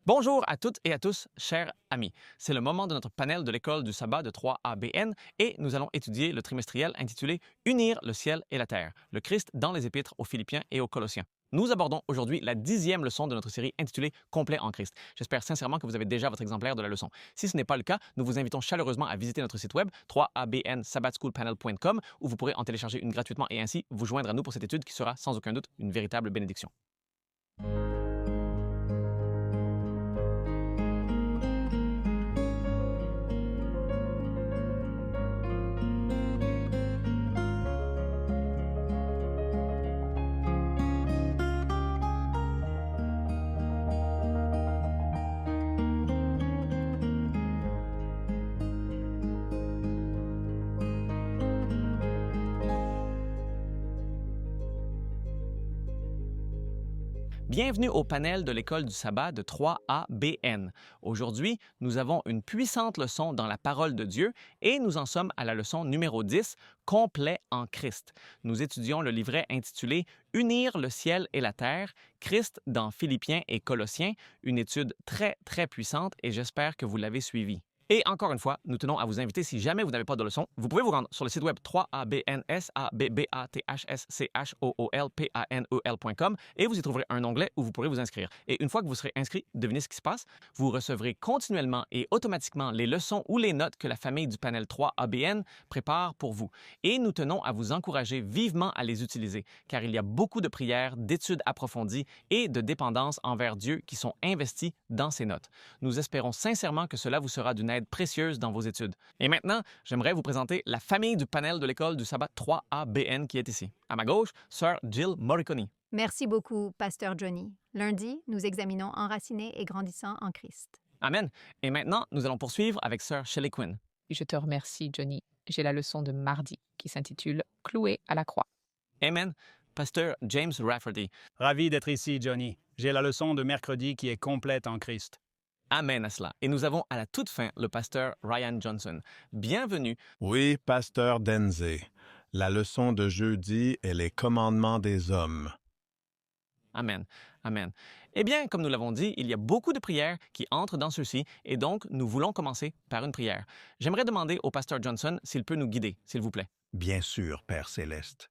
Bonjour à toutes et à tous, chers amis. C'est le moment de notre panel de l'école du sabbat de 3ABN et nous allons étudier le trimestriel intitulé Unir le ciel et la terre, le Christ dans les épîtres aux Philippiens et aux Colossiens. Nous abordons aujourd'hui la 10e leçon de notre série intitulée Complet en Christ. J'espère sincèrement que vous avez déjà votre exemplaire de la leçon. Si ce n'est pas le cas, nous vous invitons chaleureusement à visiter notre site web 3abnsabbatschoolpanel.com où vous pourrez en télécharger une gratuitement et ainsi vous joindre à nous pour cette étude qui sera sans aucun doute une véritable bénédiction. Bienvenue au panel de l'école du sabbat de 3ABN. Aujourd'hui, nous avons une puissante leçon dans la parole de Dieu et nous en sommes à la leçon numéro 10, Complet en Christ. Nous étudions le livret intitulé Unir le ciel et la terre, Christ dans Philippiens et Colossiens, une étude très puissante et j'espère que vous l'avez suivie. Et encore une fois, nous tenons à vous inviter, si jamais vous n'avez pas de leçon, vous pouvez vous rendre sur le site web 3abnsabbathschoolpanel.com et vous y trouverez un onglet où vous pourrez vous inscrire. Et une fois que vous serez inscrit, devinez ce qui se passe, vous recevrez continuellement et automatiquement les leçons ou les notes que la famille du panel 3ABN prépare pour vous. Et nous tenons à vous encourager vivement à les utiliser, car il y a beaucoup de prières, d'études approfondies et de dépendance envers Dieu qui sont investies dans ces notes. Nous espérons sincèrement que cela vous sera d'une aide précieuse dans vos études. Et maintenant, j'aimerais vous présenter la famille du panel de l'école du sabbat 3ABN qui est ici. À ma gauche, Sœur Jill Morricone. Merci beaucoup, Pasteur Johnny. Lundi, nous examinons Enracinés et grandissant en Christ. Amen. Et maintenant, nous allons poursuivre avec Sœur Shelley Quinn. Je te remercie, Johnny. J'ai la leçon de mardi qui s'intitule Cloué à la croix. Amen. Pasteur James Rafferty. Ravi d'être ici, Johnny. J'ai la leçon de mercredi qui est complète en Christ. Amen à cela. Et nous avons à la toute fin le pasteur Ryan Johnson. Bienvenue. Oui, pasteur Denze. La leçon de jeudi est les commandements des hommes. Amen. Amen. Eh bien, comme nous l'avons dit, il y a beaucoup de prières qui entrent dans ceux-ci et donc nous voulons commencer par une prière. J'aimerais demander au pasteur Johnson s'il peut nous guider, s'il vous plaît. Bien sûr, Père céleste.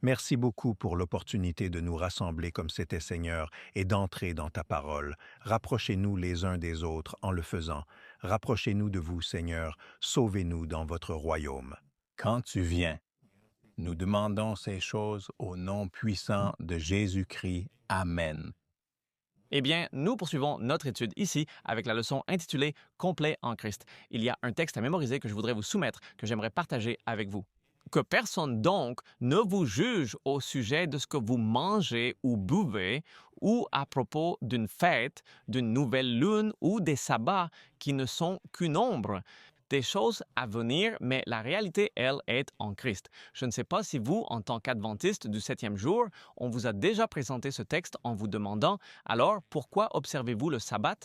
Merci beaucoup pour l'opportunité de nous rassembler comme c'était Seigneur et d'entrer dans ta parole. Rapprochez-nous les uns des autres en le faisant. Rapprochez-nous de vous, Seigneur. Sauvez-nous dans votre royaume. Quand tu viens, nous demandons ces choses au nom puissant de Jésus-Christ. Amen. Eh bien, nous poursuivons notre étude ici avec la leçon intitulée Complet en Christ. Il y a un texte à mémoriser que je voudrais vous soumettre, que j'aimerais partager avec vous. Que personne donc ne vous juge au sujet de ce que vous mangez ou buvez ou à propos d'une fête, d'une nouvelle lune ou des sabbats qui ne sont qu'une ombre. Des choses à venir, mais la réalité, elle, est en Christ. Je ne sais pas si vous, en tant qu'adventiste du 7e jour, on vous a déjà présenté ce texte en vous demandant « Alors, pourquoi observez-vous le sabbat ?»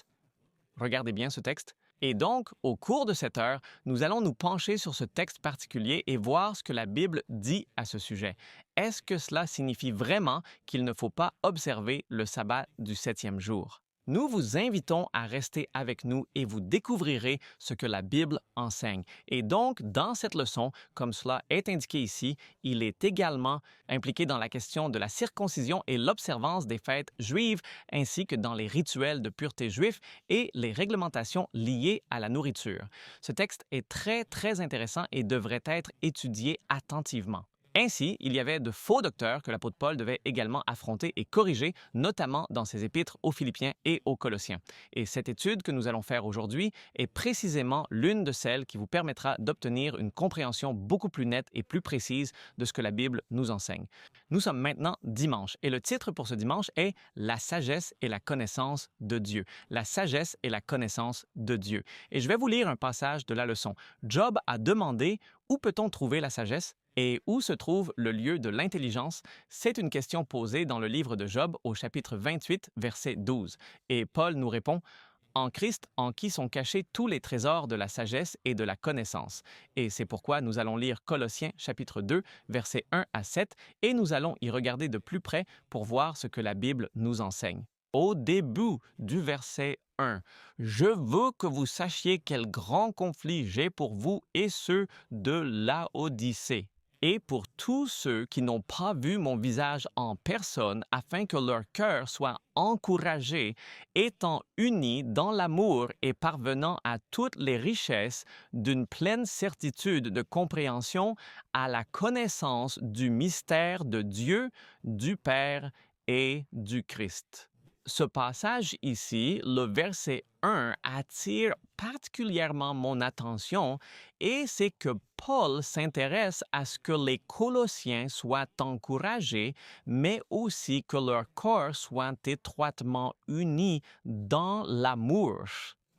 Regardez bien ce texte. Et donc, au cours de cette heure, nous allons nous pencher sur ce texte particulier et voir ce que la Bible dit à ce sujet. Est-ce que cela signifie vraiment qu'il ne faut pas observer le sabbat du 7e jour? Nous vous invitons à rester avec nous et vous découvrirez ce que la Bible enseigne. Et donc, dans cette leçon, comme cela est indiqué ici, il est également impliqué dans la question de la circoncision et l'observance des fêtes juives, ainsi que dans les rituels de pureté juifs et les réglementations liées à la nourriture. Ce texte est très intéressant et devrait être étudié attentivement. Ainsi, il y avait de faux docteurs que l'apôtre Paul devait également affronter et corriger, notamment dans ses épîtres aux Philippiens et aux Colossiens. Et cette étude que nous allons faire aujourd'hui est précisément l'une de celles qui vous permettra d'obtenir une compréhension beaucoup plus nette et plus précise de ce que la Bible nous enseigne. Nous sommes maintenant dimanche et le titre pour ce dimanche est « La sagesse et la connaissance de Dieu ». La sagesse et la connaissance de Dieu. Et je vais vous lire un passage de la leçon. Job a demandé « Où peut-on trouver la sagesse ?» Et où se trouve le lieu de l'intelligence? C'est une question posée dans le livre de Job au chapitre 28, verset 12. Et Paul nous répond « En Christ, en qui sont cachés tous les trésors de la sagesse et de la connaissance. » Et c'est pourquoi nous allons lire Colossiens chapitre 2, versets 1 à 7, et nous allons y regarder de plus près pour voir ce que la Bible nous enseigne. au début du verset 1. « Je veux que vous sachiez quel grand conflit j'ai pour vous et ceux de Laodicée. Et pour tous ceux qui n'ont pas vu mon visage en personne, afin que leur cœur soit encouragé, étant unis dans l'amour et parvenant à toutes les richesses d'une pleine certitude de compréhension à la connaissance du mystère de Dieu, du Père et du Christ. » Ce passage ici, le verset 1, attire particulièrement mon attention et c'est que Paul s'intéresse à ce que les Colossiens soient encouragés, mais aussi que leur corps soit étroitement uni dans l'amour.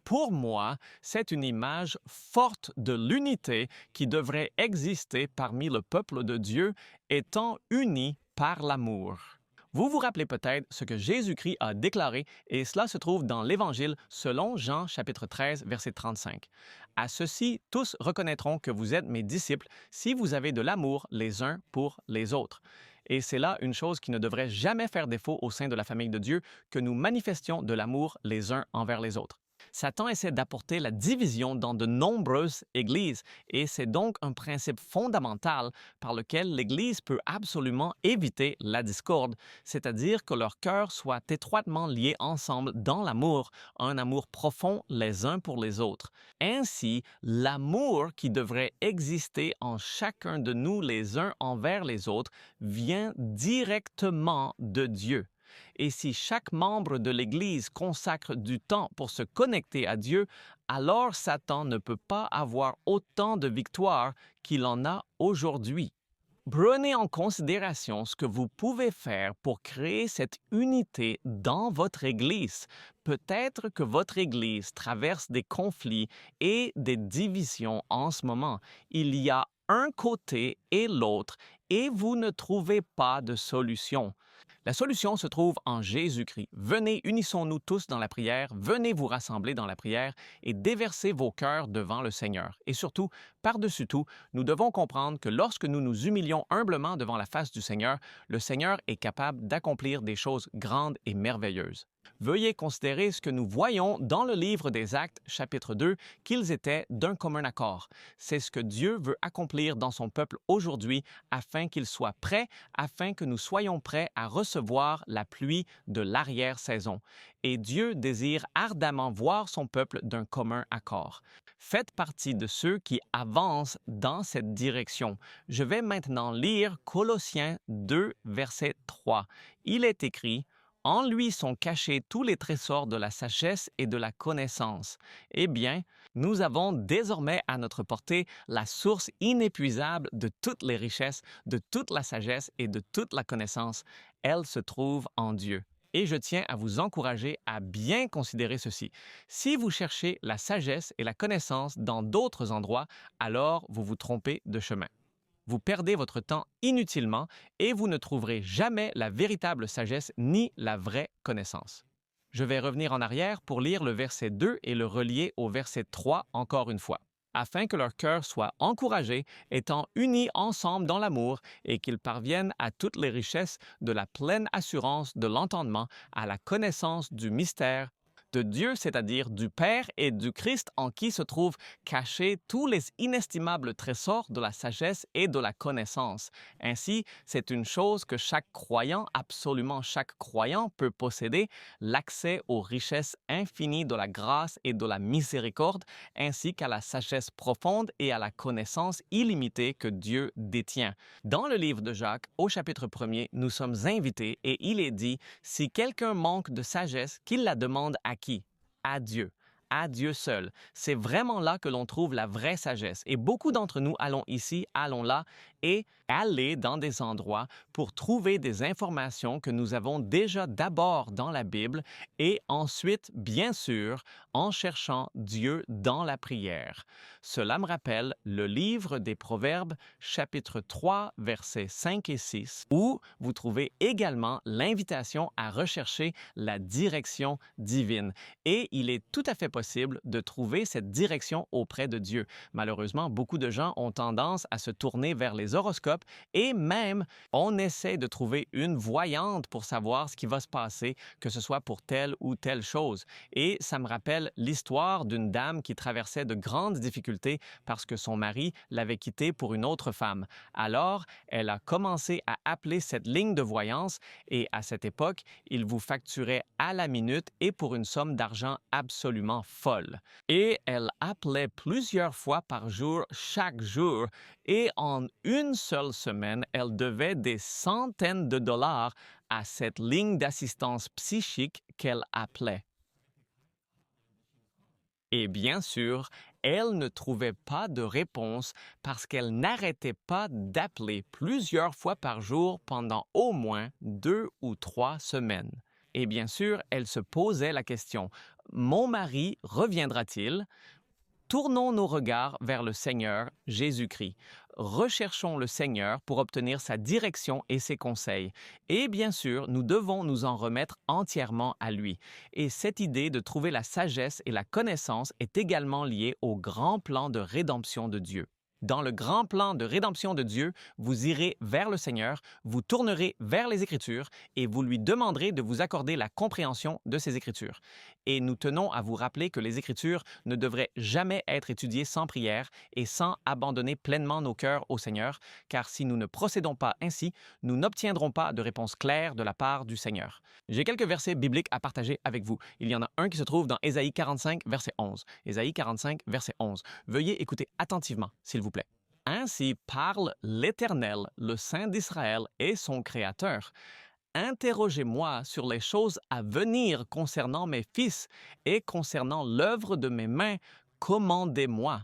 Pour moi, c'est une image forte de l'unité qui devrait exister parmi le peuple de Dieu, étant unis par l'amour. Vous vous rappelez peut-être ce que Jésus-Christ a déclaré et cela se trouve dans l'Évangile selon Jean chapitre 13 verset 35. « À ceci, tous reconnaîtront que vous êtes mes disciples si vous avez de l'amour les uns pour les autres. » Et c'est là une chose qui ne devrait jamais faire défaut au sein de la famille de Dieu, que nous manifestions de l'amour les uns envers les autres. Satan essaie d'apporter la division dans de nombreuses églises et c'est donc un principe fondamental par lequel l'Église peut absolument éviter la discorde, c'est-à-dire que leurs cœurs soient étroitement liés ensemble dans l'amour, un amour profond les uns pour les autres. Ainsi, l'amour qui devrait exister en chacun de nous les uns envers les autres vient directement de Dieu. Et si chaque membre de l'Église consacre du temps pour se connecter à Dieu, alors Satan ne peut pas avoir autant de victoires qu'il en a aujourd'hui. Prenez en considération ce que vous pouvez faire pour créer cette unité dans votre Église. Peut-être que votre Église traverse des conflits et des divisions en ce moment. Il y a un côté et l'autre et vous ne trouvez pas de solution. La solution se trouve en Jésus-Christ. Venez, unissons-nous tous dans la prière, venez vous rassembler dans la prière et déverser vos cœurs devant le Seigneur. Et surtout, par-dessus tout, nous devons comprendre que lorsque nous nous humilions humblement devant la face du Seigneur, le Seigneur est capable d'accomplir des choses grandes et merveilleuses. Veuillez considérer ce que nous voyons dans le livre des Actes, chapitre 2, qu'ils étaient d'un commun accord. C'est ce que Dieu veut accomplir dans son peuple aujourd'hui afin qu'il soit prêt, afin que nous soyons prêts à recevoir la pluie de l'arrière-saison. Et Dieu désire ardemment voir son peuple d'un commun accord. Faites partie de ceux qui avancent dans cette direction. Je vais maintenant lire Colossiens 2, verset 3. Il est écrit: « En lui sont cachés tous les trésors de la sagesse et de la connaissance. » Eh bien, nous avons désormais à notre portée la source inépuisable de toutes les richesses, de toute la sagesse et de toute la connaissance. Elle se trouve en Dieu. Et je tiens à vous encourager à bien considérer ceci. Si vous cherchez la sagesse et la connaissance dans d'autres endroits, alors vous vous trompez de chemin. Vous perdez votre temps inutilement et vous ne trouverez jamais la véritable sagesse ni la vraie connaissance. Je vais revenir en arrière pour lire le verset 2 et le relier au verset 3 encore une fois. Afin que leur cœur soit encouragé, étant unis ensemble dans l'amour, et qu'ils parviennent à toutes les richesses de la pleine assurance de l'entendement, à la connaissance du mystère de Dieu, c'est-à-dire du Père et du Christ, en qui se trouvent cachés tous les inestimables trésors de la sagesse et de la connaissance. Ainsi, c'est une chose que chaque croyant, absolument chaque croyant, peut posséder, l'accès aux richesses infinies de la grâce et de la miséricorde, ainsi qu'à la sagesse profonde et à la connaissance illimitée que Dieu détient. Dans le livre de Jacques, au chapitre 1er, nous sommes invités et il est dit: « Si quelqu'un manque de sagesse, qu'il la demande à qui? À Dieu. À Dieu seul. » C'est vraiment là que l'on trouve la vraie sagesse. Et beaucoup d'entre nous allons ici, allons là, et aller dans des endroits pour trouver des informations que nous avons déjà d'abord dans la Bible et ensuite, bien sûr, en cherchant Dieu dans la prière. Cela me rappelle le livre des Proverbes, chapitre 3, versets 5 et 6, où vous trouvez également l'invitation à rechercher la direction divine. Et il est tout à fait possible possible de trouver cette direction auprès de Dieu. Malheureusement, beaucoup de gens ont tendance à se tourner vers les horoscopes et même on essaie de trouver une voyante pour savoir ce qui va se passer, que ce soit pour telle ou telle chose. Et ça me rappelle l'histoire d'une dame qui traversait de grandes difficultés parce que son mari l'avait quittée pour une autre femme. Alors, elle a commencé à appeler cette ligne de voyance et à cette époque, il vous facturait à la minute et pour une somme d'argent absolument folle. Et elle appelait plusieurs fois par jour, chaque jour, et en une seule semaine, elle devait des centaines de dollars à cette ligne d'assistance psychique qu'elle appelait. Et bien sûr, elle ne trouvait pas de réponse parce qu'elle n'arrêtait pas d'appeler plusieurs fois par jour pendant au moins 2 ou 3 semaines. Et bien sûr, elle se posait la question, « Mon mari reviendra-t-il? » Tournons nos regards vers le Seigneur Jésus-Christ. Recherchons le Seigneur pour obtenir sa direction et ses conseils. Et bien sûr, nous devons nous en remettre entièrement à lui. Et cette idée de trouver la sagesse et la connaissance est également liée au grand plan de rédemption de Dieu. Dans le grand plan de rédemption de Dieu, vous irez vers le Seigneur, vous tournerez vers les Écritures et vous lui demanderez de vous accorder la compréhension de ces Écritures. Et nous tenons à vous rappeler que les Écritures ne devraient jamais être étudiées sans prière et sans abandonner pleinement nos cœurs au Seigneur, car si nous ne procédons pas ainsi, nous n'obtiendrons pas de réponse claire de la part du Seigneur. J'ai quelques versets bibliques à partager avec vous. Il y en a un qui se trouve dans Ésaïe 45, verset 11. Ésaïe 45, verset 11. Veuillez écouter attentivement, s'il vous plaît. Ainsi parle l'Éternel, le Saint d'Israël et son Créateur. Interrogez-moi sur les choses à venir concernant mes fils et concernant l'œuvre de mes mains, commandez-moi.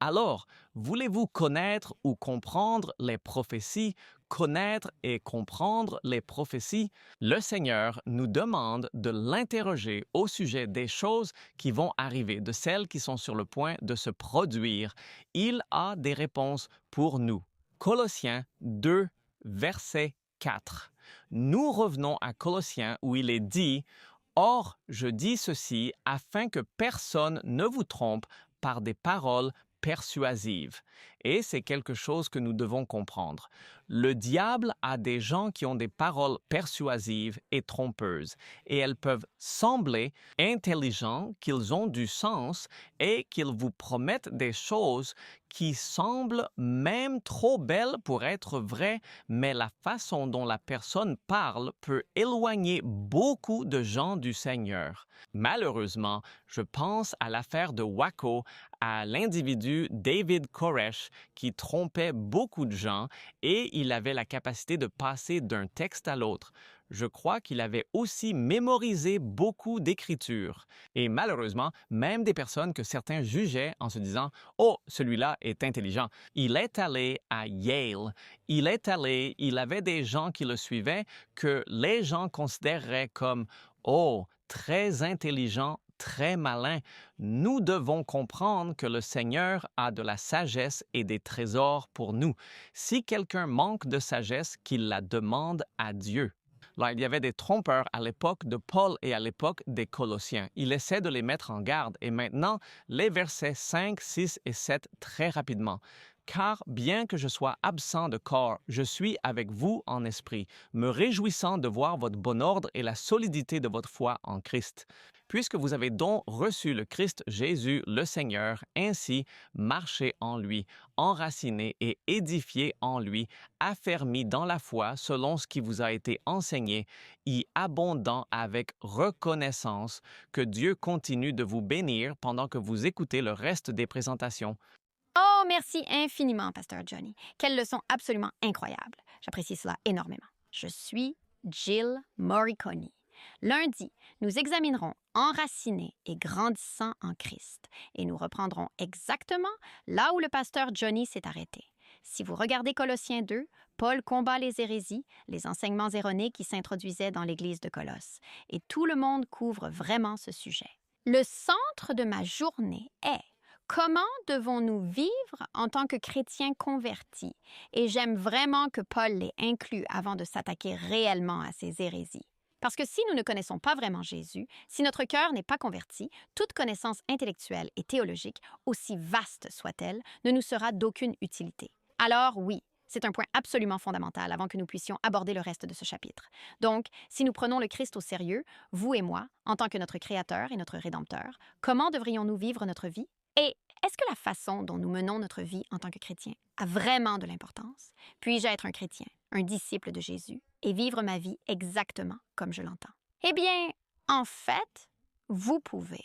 Alors, voulez-vous connaître ou comprendre les prophéties, connaître et comprendre les prophéties? Le Seigneur nous demande de l'interroger au sujet des choses qui vont arriver, de celles qui sont sur le point de se produire. Il a des réponses pour nous. Colossiens 2, verset 4. Nous revenons à Colossiens où il est dit « Or, je dis ceci afin que personne ne vous trompe par des paroles persuasive. » Et c'est quelque chose que nous devons comprendre. Le diable a des gens qui ont des paroles persuasives et trompeuses, et elles peuvent sembler intelligents, qu'ils ont du sens et qu'ils vous promettent des choses qui semblent même trop belles pour être vraies, mais la façon dont la personne parle peut éloigner beaucoup de gens du Seigneur. Malheureusement, je pense à l'affaire de Waco, à l'individu David Koresh qui trompait beaucoup de gens et il avait la capacité de passer d'un texte à l'autre. Je crois qu'il avait aussi mémorisé beaucoup d'écritures. Et malheureusement, même des personnes que certains jugeaient en se disant « Oh, celui-là est intelligent. Il est allé à Yale. Il avait des gens qui le suivaient que les gens considéreraient comme « Oh, très intelligent, très malin. » Nous devons comprendre que le Seigneur a de la sagesse et des trésors pour nous. Si quelqu'un manque de sagesse, qu'il la demande à Dieu. Là, il y avait des trompeurs à l'époque de Paul et à l'époque des Colossiens. Il essaie de les mettre en garde. Et maintenant, les versets 5, 6 et 7 très rapidement. « Car bien que je sois absent de corps, je suis avec vous en esprit, me réjouissant de voir votre bon ordre et la solidité de votre foi en Christ. Puisque vous avez donc reçu le Christ Jésus, le Seigneur, ainsi marchez en lui, enracinés et édifiés en lui, affermis dans la foi selon ce qui vous a été enseigné, y abondant avec reconnaissance, que Dieu continue de vous bénir pendant que vous écoutez le reste des présentations. » Oh, merci infiniment, Pasteur Johnny. Quelle leçon absolument incroyable. J'apprécie cela énormément. Je suis Jill Morricone. Lundi, nous examinerons Enracinés et grandissant en Christ et nous reprendrons exactement là où le pasteur Johnny s'est arrêté. Si vous regardez Colossiens 2, Paul combat les hérésies, les enseignements erronés qui s'introduisaient dans l'Église de Colosse. Et tout le monde couvre vraiment ce sujet. Le centre de ma journée est comment devons-nous vivre en tant que chrétiens convertis? Et j'aime vraiment que Paul les inclue avant de s'attaquer réellement à ces hérésies. Parce que si nous ne connaissons pas vraiment Jésus, si notre cœur n'est pas converti, toute connaissance intellectuelle et théologique, aussi vaste soit-elle, ne nous sera d'aucune utilité. Alors oui, c'est un point absolument fondamental avant que nous puissions aborder le reste de ce chapitre. Donc, si nous prenons le Christ au sérieux, vous et moi, en tant que notre Créateur et notre Rédempteur, comment devrions-nous vivre notre vie? Et est-ce que la façon dont nous menons notre vie en tant que chrétiens a vraiment de l'importance? Puis-je être un chrétien, un disciple de Jésus, et vivre ma vie exactement comme je l'entends? Eh bien, en fait, vous pouvez.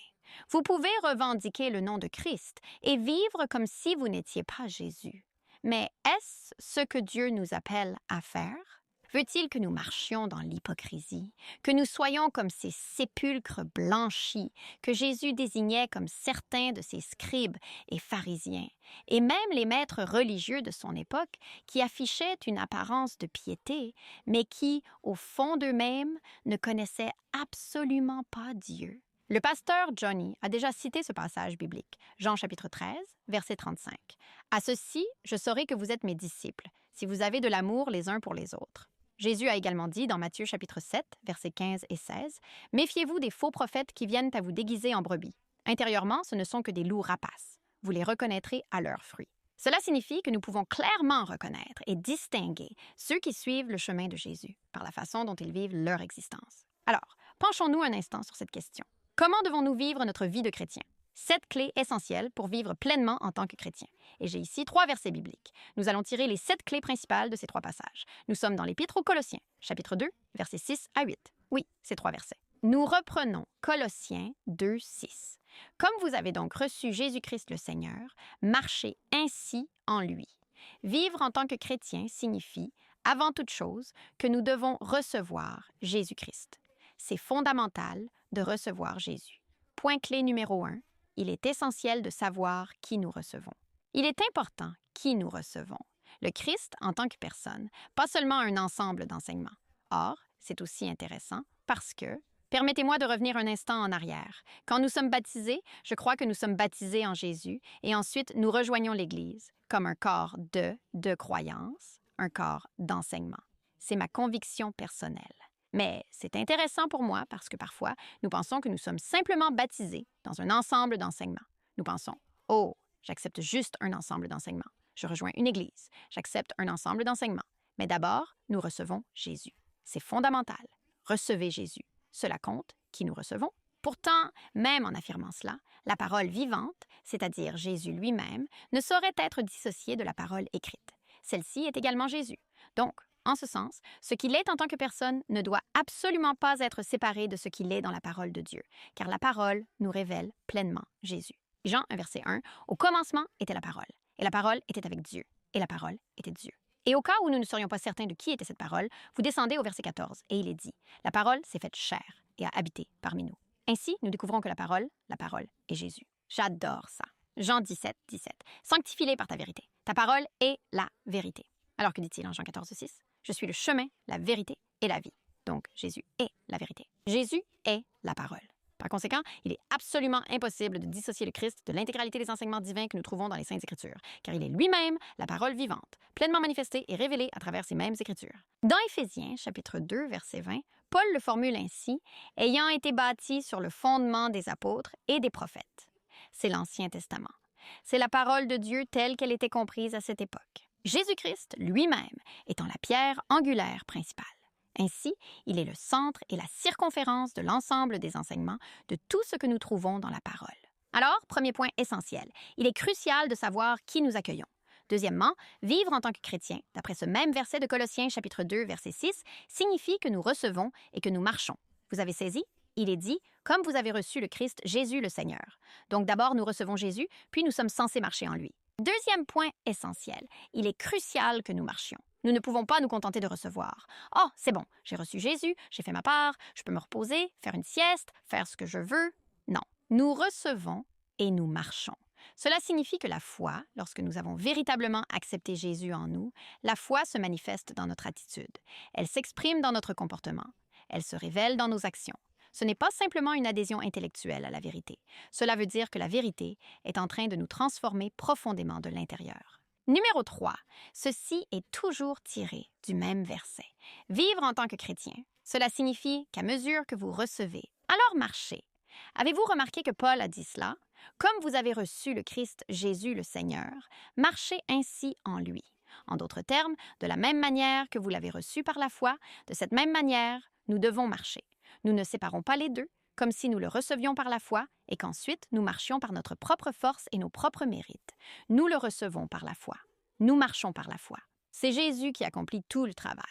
Vous pouvez revendiquer le nom de Christ et vivre comme si vous n'étiez pas Jésus. Mais est-ce ce que Dieu nous appelle à faire? Veut-il que nous marchions dans l'hypocrisie, que nous soyons comme ces sépulcres blanchis que Jésus désignait comme certains de ses scribes et pharisiens, et même les maîtres religieux de son époque qui affichaient une apparence de piété, mais qui, au fond d'eux-mêmes, ne connaissaient absolument pas Dieu? Le pasteur Johnny a déjà cité ce passage biblique, Jean chapitre 13, verset 35. « À ceci, je saurai que vous êtes mes disciples, si vous avez de l'amour les uns pour les autres. » Jésus a également dit dans Matthieu chapitre 7, versets 15 et 16, « Méfiez-vous des faux prophètes qui viennent à vous déguiser en brebis. Intérieurement, ce ne sont que des loups rapaces. Vous les reconnaîtrez à leurs fruits. » Cela signifie que nous pouvons clairement reconnaître et distinguer ceux qui suivent le chemin de Jésus par la façon dont ils vivent leur existence. Alors, penchons-nous un instant sur cette question. Comment devons-nous vivre notre vie de chrétien? 7 clés essentielles pour vivre pleinement en tant que chrétien. Et j'ai ici 3 versets bibliques. Nous allons tirer les 7 clés principales de ces 3 passages. Nous sommes dans l'Épître aux Colossiens, chapitre 2, versets 6 à 8. Oui, ces 3 versets. Nous reprenons Colossiens 2, 6. « Comme vous avez donc reçu Jésus-Christ le Seigneur, marchez ainsi en lui. » Vivre en tant que chrétien signifie, avant toute chose, que nous devons recevoir Jésus-Christ. C'est fondamental de recevoir Jésus. Point clé numéro 1, il est essentiel de savoir qui nous recevons. Il est important qui nous recevons. Le Christ en tant que personne, pas seulement un ensemble d'enseignements. Or, c'est aussi intéressant parce que, permettez-moi de revenir un instant en arrière. Quand nous sommes baptisés, je crois que nous sommes baptisés en Jésus et ensuite nous rejoignons l'Église comme un corps de croyance, un corps d'enseignement. C'est ma conviction personnelle. Mais c'est intéressant pour moi parce que parfois, nous pensons que nous sommes simplement baptisés dans un ensemble d'enseignements. Nous pensons, « Oh, j'accepte juste un ensemble d'enseignements. Je rejoins une église. J'accepte un ensemble d'enseignements. » Mais d'abord, nous recevons Jésus. C'est fondamental. Recevez Jésus. Cela compte qui nous recevons. Pourtant, même en affirmant cela, la parole vivante, c'est-à-dire Jésus lui-même, ne saurait être dissociée de la parole écrite. Celle-ci est également Jésus. Donc, en ce sens, ce qu'il est en tant que personne ne doit absolument pas être séparé de ce qu'il est dans la parole de Dieu, car la parole nous révèle pleinement Jésus. Jean 1, verset 1, « Au commencement était la parole, et la parole était avec Dieu, et la parole était Dieu. » Et au cas où nous ne serions pas certains de qui était cette parole, vous descendez au verset 14, et il est dit, « La parole s'est faite chair et a habité parmi nous. » Ainsi, nous découvrons que la parole est Jésus. J'adore ça. Jean 17, 17, « Sanctifie-les par ta vérité. Ta parole est la vérité. » Alors que dit-il en Jean 14, 6? « Je suis le chemin, la vérité et la vie. » Donc, Jésus est la vérité. Jésus est la parole. Par conséquent, il est absolument impossible de dissocier le Christ de l'intégralité des enseignements divins que nous trouvons dans les Saintes Écritures, car il est lui-même la parole vivante, pleinement manifestée et révélée à travers ces mêmes Écritures. Dans Éphésiens, chapitre 2, verset 20, Paul le formule ainsi, « Ayant été bâti sur le fondement des apôtres et des prophètes. » C'est l'Ancien Testament. C'est la parole de Dieu telle qu'elle était comprise à cette époque. Jésus-Christ lui-même étant la pierre angulaire principale. Ainsi, il est le centre et la circonférence de l'ensemble des enseignements de tout ce que nous trouvons dans la parole. Alors, premier point essentiel, il est crucial de savoir qui nous accueillons. Deuxièmement, vivre en tant que chrétien, d'après ce même verset de Colossiens chapitre 2, verset 6, signifie que nous recevons et que nous marchons. Vous avez saisi? Il est dit, comme vous avez reçu le Christ, Jésus le Seigneur. Donc d'abord, nous recevons Jésus, puis nous sommes censés marcher en lui. Deuxième point essentiel, il est crucial que nous marchions. Nous ne pouvons pas nous contenter de recevoir. « Oh, c'est bon, j'ai reçu Jésus, j'ai fait ma part, je peux me reposer, faire une sieste, faire ce que je veux. » Non, nous recevons et nous marchons. Cela signifie que la foi, lorsque nous avons véritablement accepté Jésus en nous, la foi se manifeste dans notre attitude. Elle s'exprime dans notre comportement. Elle se révèle dans nos actions. Ce n'est pas simplement une adhésion intellectuelle à la vérité. Cela veut dire que la vérité est en train de nous transformer profondément de l'intérieur. Numéro 3. Ceci est toujours tiré du même verset. Vivre en tant que chrétien, Cela signifie qu'à mesure que vous recevez, alors marchez. Avez-vous remarqué que Paul a dit cela? Comme vous avez reçu le Christ Jésus le Seigneur, marchez ainsi en lui. En d'autres termes, de la même manière que vous l'avez reçu par la foi, de cette même manière, nous devons marcher. Nous ne séparons pas les deux, comme si nous le recevions par la foi et qu'ensuite nous marchions par notre propre force et nos propres mérites. Nous le recevons par la foi. Nous marchons par la foi. C'est Jésus qui accomplit tout le travail.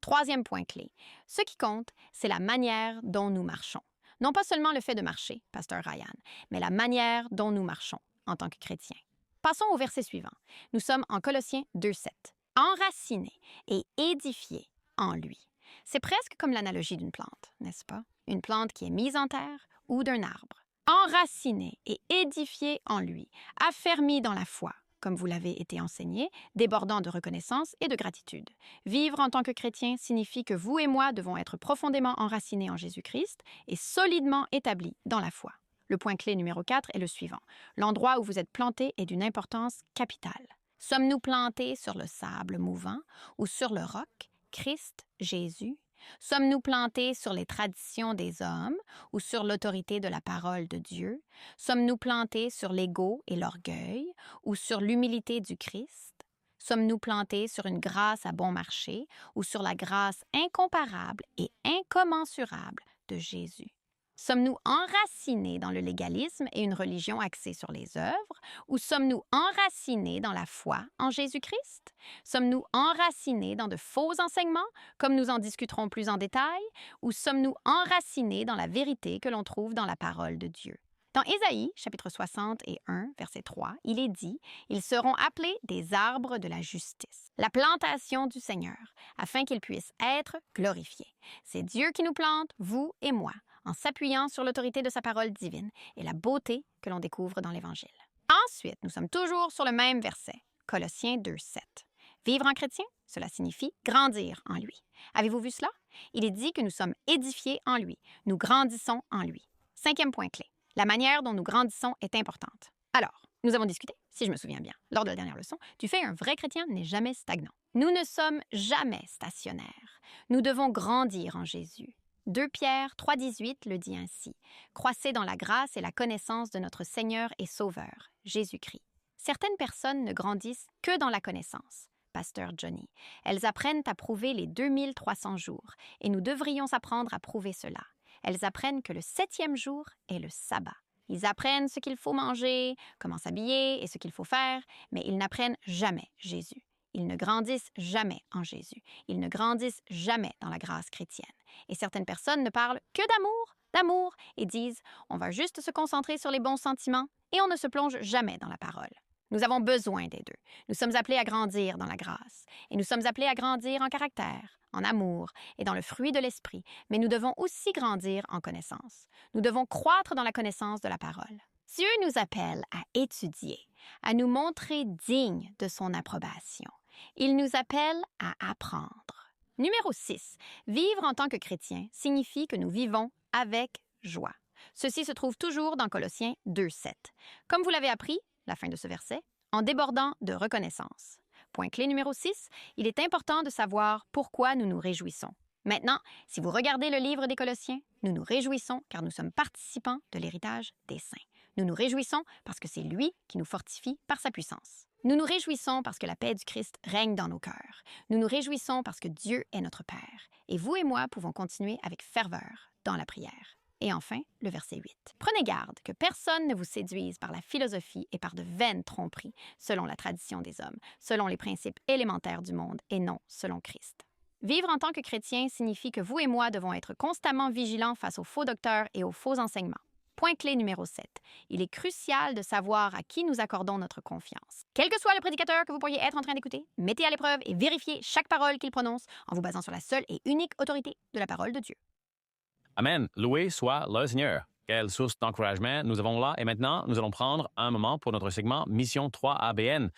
Troisième point clé. Ce qui compte, c'est la manière dont nous marchons. Non pas seulement le fait de marcher, Pasteur Ryan, mais la manière dont nous marchons en tant que chrétiens. Passons au verset suivant. Nous sommes en Colossiens 2,7. Enracinés et édifiés en lui. C'est presque comme l'analogie d'une plante, n'est-ce pas? Une plante qui est mise en terre ou d'un arbre. Enracinés et édifiés en lui, affermis dans la foi, comme vous l'avez été enseigné, débordant de reconnaissance et de gratitude. Vivre en tant que chrétien signifie que vous et moi devons être profondément enracinés en Jésus-Christ et solidement établis dans la foi. Le point clé numéro 4 est le suivant. L'endroit où vous êtes planté est d'une importance capitale. Sommes-nous plantés sur le sable mouvant ou sur le roc, Christ, Jésus? Sommes-nous plantés sur les traditions des hommes ou sur l'autorité de la parole de Dieu? Sommes-nous plantés sur l'ego et l'orgueil ou sur l'humilité du Christ? Sommes-nous plantés sur une grâce à bon marché ou sur la grâce incomparable et incommensurable de Jésus? Sommes-nous enracinés dans le légalisme et une religion axée sur les œuvres, ou sommes-nous enracinés dans la foi en Jésus-Christ? Sommes-nous enracinés dans de faux enseignements, comme nous en discuterons plus en détail, ou sommes-nous enracinés dans la vérité que l'on trouve dans la parole de Dieu? Dans Ésaïe, chapitre 61, verset 3, il est dit « Ils seront appelés des arbres de la justice, la plantation du Seigneur, afin qu'ils puissent être glorifiés. » C'est Dieu qui nous plante, vous et moi, en s'appuyant sur l'autorité de sa parole divine et la beauté que l'on découvre dans l'Évangile. Ensuite, nous sommes toujours sur le même verset, Colossiens 2,7. Vivre en chrétien, cela signifie grandir en lui. Avez-vous vu cela? Il est dit que nous sommes édifiés en lui, nous grandissons en lui. Cinquième point clé. La manière dont nous grandissons est importante. Alors, nous avons discuté, si je me souviens bien, lors de la dernière leçon, du fait qu'un vrai chrétien n'est jamais stagnant. Nous ne sommes jamais stationnaires. Nous devons grandir en Jésus. 2 Pierre 3,18 le dit ainsi. « Croissez dans la grâce et la connaissance de notre Seigneur et Sauveur, Jésus-Christ. » Certaines personnes ne grandissent que dans la connaissance. Pasteur Johnny. Elles apprennent à prouver les 2300 jours, et nous devrions apprendre à prouver cela. Elles apprennent que le 7e jour est le sabbat. Ils apprennent ce qu'il faut manger, comment s'habiller et ce qu'il faut faire, mais ils n'apprennent jamais Jésus. Ils ne grandissent jamais en Jésus. Ils ne grandissent jamais dans la grâce chrétienne. Et certaines personnes ne parlent que d'amour, et disent « on va juste se concentrer sur les bons sentiments » et on ne se plonge jamais dans la parole. Nous avons besoin des deux. Nous sommes appelés à grandir dans la grâce. Et nous sommes appelés à grandir en caractère, en amour et dans le fruit de l'esprit. Mais nous devons aussi grandir en connaissance. Nous devons croître dans la connaissance de la parole. Dieu nous appelle à étudier, à nous montrer dignes de son approbation. Il nous appelle à apprendre. Numéro 6. Vivre en tant que chrétien signifie que nous vivons avec joie. Ceci se trouve toujours dans Colossiens 2,7. Comme vous l'avez appris, la fin de ce verset, en débordant de reconnaissance. Point clé numéro 6, il est important de savoir pourquoi nous nous réjouissons. Maintenant, si vous regardez le livre des Colossiens, nous nous réjouissons car nous sommes participants de l'héritage des saints. Nous nous réjouissons parce que c'est lui qui nous fortifie par sa puissance. Nous nous réjouissons parce que la paix du Christ règne dans nos cœurs. Nous nous réjouissons parce que Dieu est notre Père. Et vous et moi pouvons continuer avec ferveur dans la prière. Et enfin, le verset 8. Prenez garde que personne ne vous séduise par la philosophie et par de vaines tromperies, selon la tradition des hommes, selon les principes élémentaires du monde et non selon Christ. Vivre en tant que chrétien signifie que vous et moi devons être constamment vigilants face aux faux docteurs et aux faux enseignements. Point clé numéro 7. Il est crucial de savoir à qui nous accordons notre confiance. Quel que soit le prédicateur que vous pourriez être en train d'écouter, mettez à l'épreuve et vérifiez chaque parole qu'il prononce en vous basant sur la seule et unique autorité de la parole de Dieu. Amen. Loué soit le Seigneur. Quelle source d'encouragement nous avons là. Et maintenant, nous allons prendre un moment pour notre segment Mission 3ABN.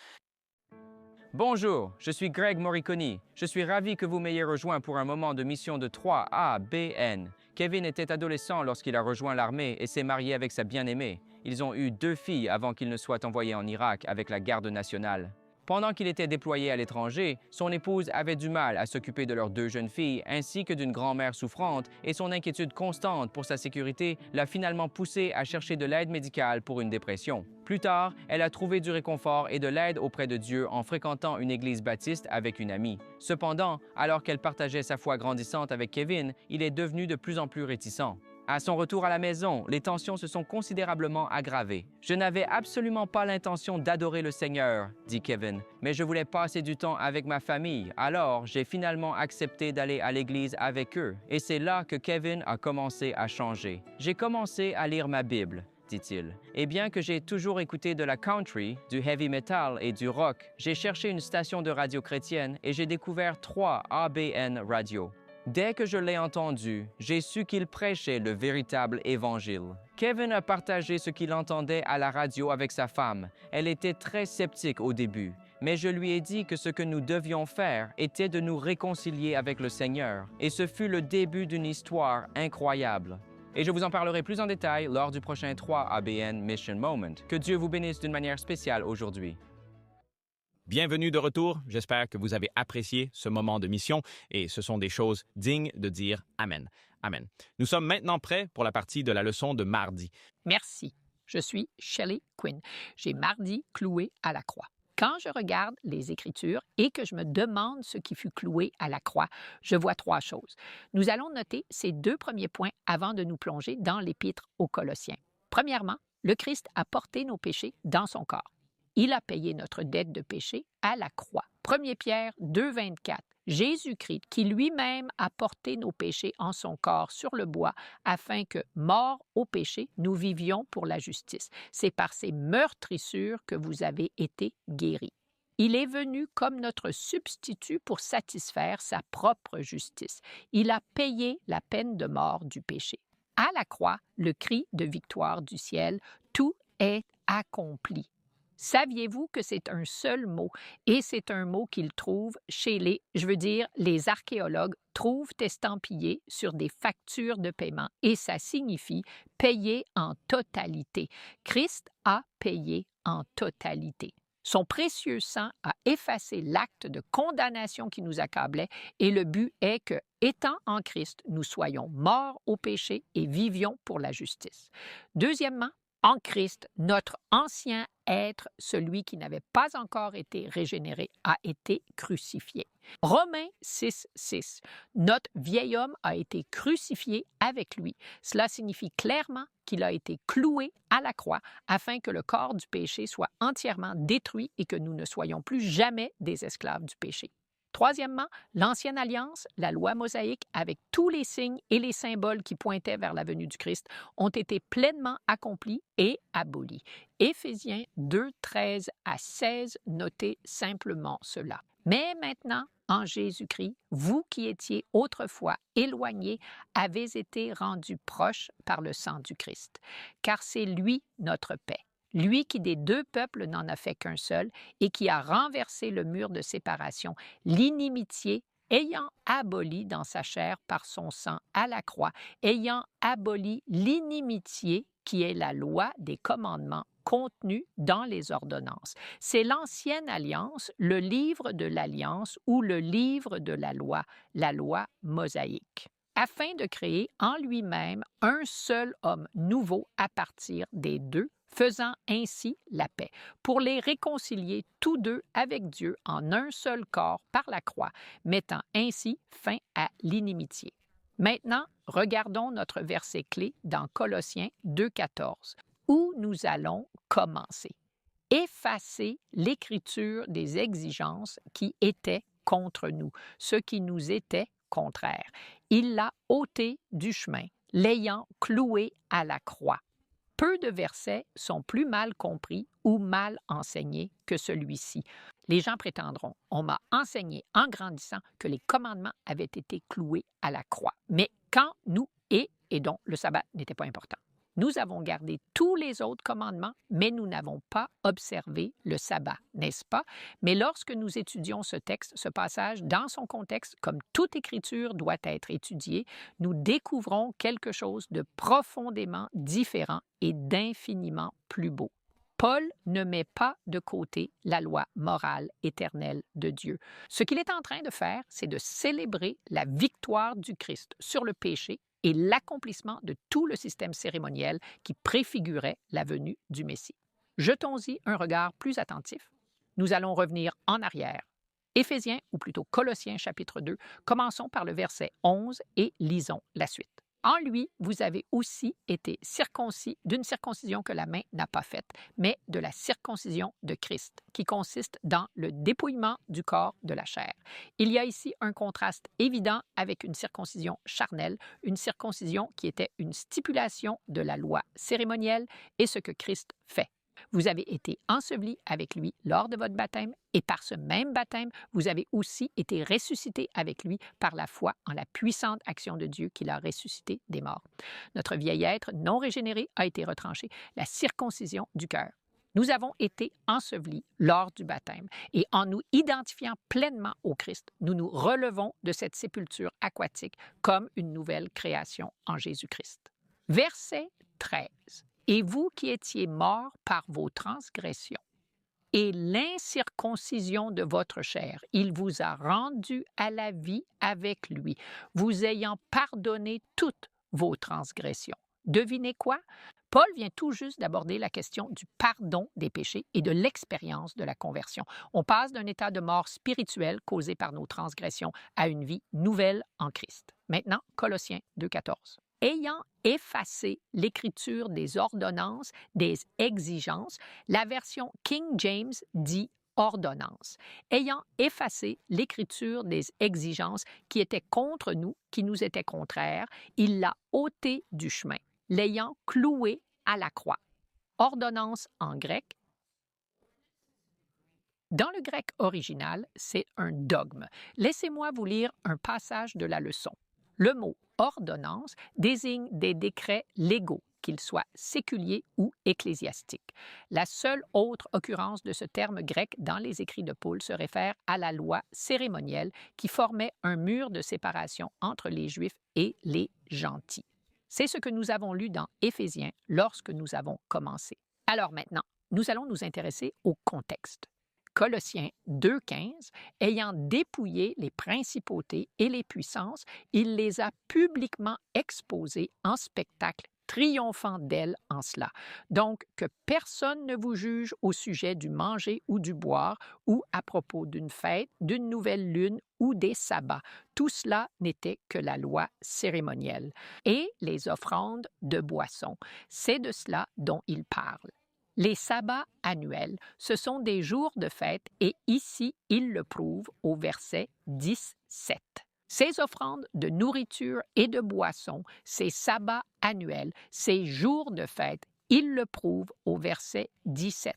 Bonjour, je suis Greg Morricone. Je suis ravi que vous m'ayez rejoint pour un moment de mission de 3ABN. Kevin était adolescent lorsqu'il a rejoint l'armée et s'est marié avec sa bien-aimée. Ils ont eu 2 filles avant qu'ils ne soient envoyés en Irak avec la garde nationale. Pendant qu'il était déployé à l'étranger, son épouse avait du mal à s'occuper de leurs 2 jeunes filles ainsi que d'une grand-mère souffrante et son inquiétude constante pour sa sécurité l'a finalement poussé à chercher de l'aide médicale pour une dépression. Plus tard, elle a trouvé du réconfort et de l'aide auprès de Dieu en fréquentant une église baptiste avec une amie. Cependant, alors qu'elle partageait sa foi grandissante avec Kevin, il est devenu de plus en plus réticent. À son retour à la maison, les tensions se sont considérablement aggravées. « Je n'avais absolument pas l'intention d'adorer le Seigneur, » dit Kevin, « mais je voulais passer du temps avec ma famille. Alors, j'ai finalement accepté d'aller à l'église avec eux. Et c'est là que Kevin a commencé à changer. J'ai commencé à lire ma Bible. » dit-il. Et bien que j'ai toujours écouté de la country, du heavy metal et du rock, j'ai cherché une station de radio chrétienne et j'ai découvert 3 ABN Radio. Dès que je l'ai entendu, j'ai su qu'il prêchait le véritable évangile. Kevin a partagé ce qu'il entendait à la radio avec sa femme. Elle était très sceptique au début, mais je lui ai dit que ce que nous devions faire était de nous réconcilier avec le Seigneur. Et ce fut le début d'une histoire incroyable. Et je vous en parlerai plus en détail lors du prochain 3 ABN Mission Moment. Que Dieu vous bénisse d'une manière spéciale aujourd'hui. Bienvenue de retour. J'espère que vous avez apprécié ce moment de mission et ce sont des choses dignes de dire Amen. Amen. Nous sommes maintenant prêts pour la partie de la leçon de mardi. Merci. Je suis Shelley Quinn. J'ai mardi cloué à la croix. Quand je regarde les Écritures et que je me demande ce qui fut cloué à la croix, je vois 3 choses. Nous allons noter ces 2 premiers points avant de nous plonger dans l'Épître aux Colossiens. Premièrement, le Christ a porté nos péchés dans son corps. Il a payé notre dette de péché à la croix. 1 Pierre 2, 24. Jésus-Christ, qui lui-même a porté nos péchés en son corps sur le bois, afin que, morts au péché, nous vivions pour la justice. C'est par ses meurtrissures que vous avez été guéris. Il est venu comme notre substitut pour satisfaire sa propre justice. Il a payé la peine de mort du péché. À la croix, le cri de victoire du ciel, tout est accompli. Saviez-vous que c'est un seul mot et c'est un mot qu'ils trouvent chez les archéologues trouvent estampillé sur des factures de paiement et ça signifie payer en totalité. Christ a payé en totalité. Son précieux sang a effacé l'acte de condamnation qui nous accablait et le but est que, étant en Christ, nous soyons morts au péché et vivions pour la justice. Deuxièmement, en Christ, notre ancien être, celui qui n'avait pas encore été régénéré, a été crucifié. Romains 6, 6. Notre vieil homme a été crucifié avec lui. Cela signifie clairement qu'il a été cloué à la croix afin que le corps du péché soit entièrement détruit et que nous ne soyons plus jamais des esclaves du péché. Troisièmement, l'Ancienne Alliance, la loi mosaïque, avec tous les signes et les symboles qui pointaient vers la venue du Christ, ont été pleinement accomplis et abolis. Éphésiens 2, 13 à 16, notez simplement cela. Mais maintenant, en Jésus-Christ, vous qui étiez autrefois éloignés, avez été rendus proches par le sang du Christ, car c'est lui notre paix. Lui qui des 2 peuples n'en a fait qu'un seul et qui a renversé le mur de séparation, l'inimitié, ayant aboli dans sa chair par son sang à la croix, ayant aboli l'inimitié qui est la loi des commandements contenus dans les ordonnances. C'est l'ancienne alliance, le livre de l'alliance ou le livre de la loi mosaïque, afin de créer en lui-même un seul homme nouveau à partir des 2, faisant ainsi la paix, pour les réconcilier tous 2 avec Dieu en un seul corps par la croix, mettant ainsi fin à l'inimitié. Maintenant, regardons notre verset clé dans Colossiens 2, 14, où nous allons commencer. Effacer l'écriture des exigences qui étaient contre nous, ce qui nous était contraire. Il l'a ôté du chemin, l'ayant cloué à la croix. Peu de versets sont plus mal compris ou mal enseignés que celui-ci. Les gens prétendront, on m'a enseigné en grandissant que les commandements avaient été cloués à la croix. Mais quand nous, et donc le sabbat n'était pas important. Nous avons gardé tous les autres commandements, mais nous n'avons pas observé le sabbat, n'est-ce pas? Mais lorsque nous étudions ce texte, ce passage, dans son contexte, comme toute écriture doit être étudiée, nous découvrons quelque chose de profondément différent et d'infiniment plus beau. Paul ne met pas de côté la loi morale éternelle de Dieu. Ce qu'il est en train de faire, c'est de célébrer la victoire du Christ sur le péché et l'accomplissement de tout le système cérémoniel qui préfigurait la venue du Messie. Jetons-y un regard plus attentif. Nous allons revenir en arrière. Éphésiens, ou plutôt Colossiens chapitre 2, commençons par le verset 11 et lisons la suite. En lui, vous avez aussi été circoncis d'une circoncision que la main n'a pas faite, mais de la circoncision de Christ, qui consiste dans le dépouillement du corps de la chair. Il y a ici un contraste évident avec une circoncision charnelle, une circoncision qui était une stipulation de la loi cérémonielle et ce que Christ fait. Vous avez été ensevelis avec lui lors de votre baptême et par ce même baptême, vous avez aussi été ressuscités avec lui par la foi en la puissante action de Dieu qui l'a ressuscité des morts. Notre vieil être non régénéré a été retranché, la circoncision du cœur. Nous avons été ensevelis lors du baptême et en nous identifiant pleinement au Christ, nous nous relevons de cette sépulture aquatique comme une nouvelle création en Jésus-Christ. Verset 13. Et vous qui étiez morts par vos transgressions et l'incirconcision de votre chair, il vous a rendus à la vie avec lui, vous ayant pardonné toutes vos transgressions. Devinez quoi? Paul vient tout juste d'aborder la question du pardon des péchés et de l'expérience de la conversion. On passe d'un état de mort spirituelle causé par nos transgressions à une vie nouvelle en Christ. Maintenant, Colossiens 2,14. Ayant effacé l'écriture des ordonnances, des exigences, la version King James dit ordonnance. Ayant effacé l'écriture des exigences qui étaient contre nous, qui nous étaient contraires, il l'a ôté du chemin, l'ayant cloué à la croix. Ordonnance en grec. Dans le grec original, c'est un dogme. Laissez-moi vous lire un passage de la leçon. Le mot ordonnance désigne des décrets légaux, qu'ils soient séculiers ou ecclésiastiques. La seule autre occurrence de ce terme grec dans les écrits de Paul se réfère à la loi cérémonielle qui formait un mur de séparation entre les Juifs et les gentils. C'est ce que nous avons lu dans Éphésiens lorsque nous avons commencé. Alors maintenant, nous allons nous intéresser au contexte. Colossiens 2,15, ayant dépouillé les principautés et les puissances, il les a publiquement exposées en spectacle, triomphant d'elles en cela. Donc, que personne ne vous juge au sujet du manger ou du boire, ou à propos d'une fête, d'une nouvelle lune ou des sabbats. Tout cela n'était que la loi cérémonielle. Et les offrandes de boissons, c'est de cela dont il parle. Les sabbats annuels, ce sont des jours de fête et ici, il le prouve au verset 17. Ces offrandes de nourriture et de boissons, ces sabbats annuels, ces jours de fête, il le prouve au verset 17.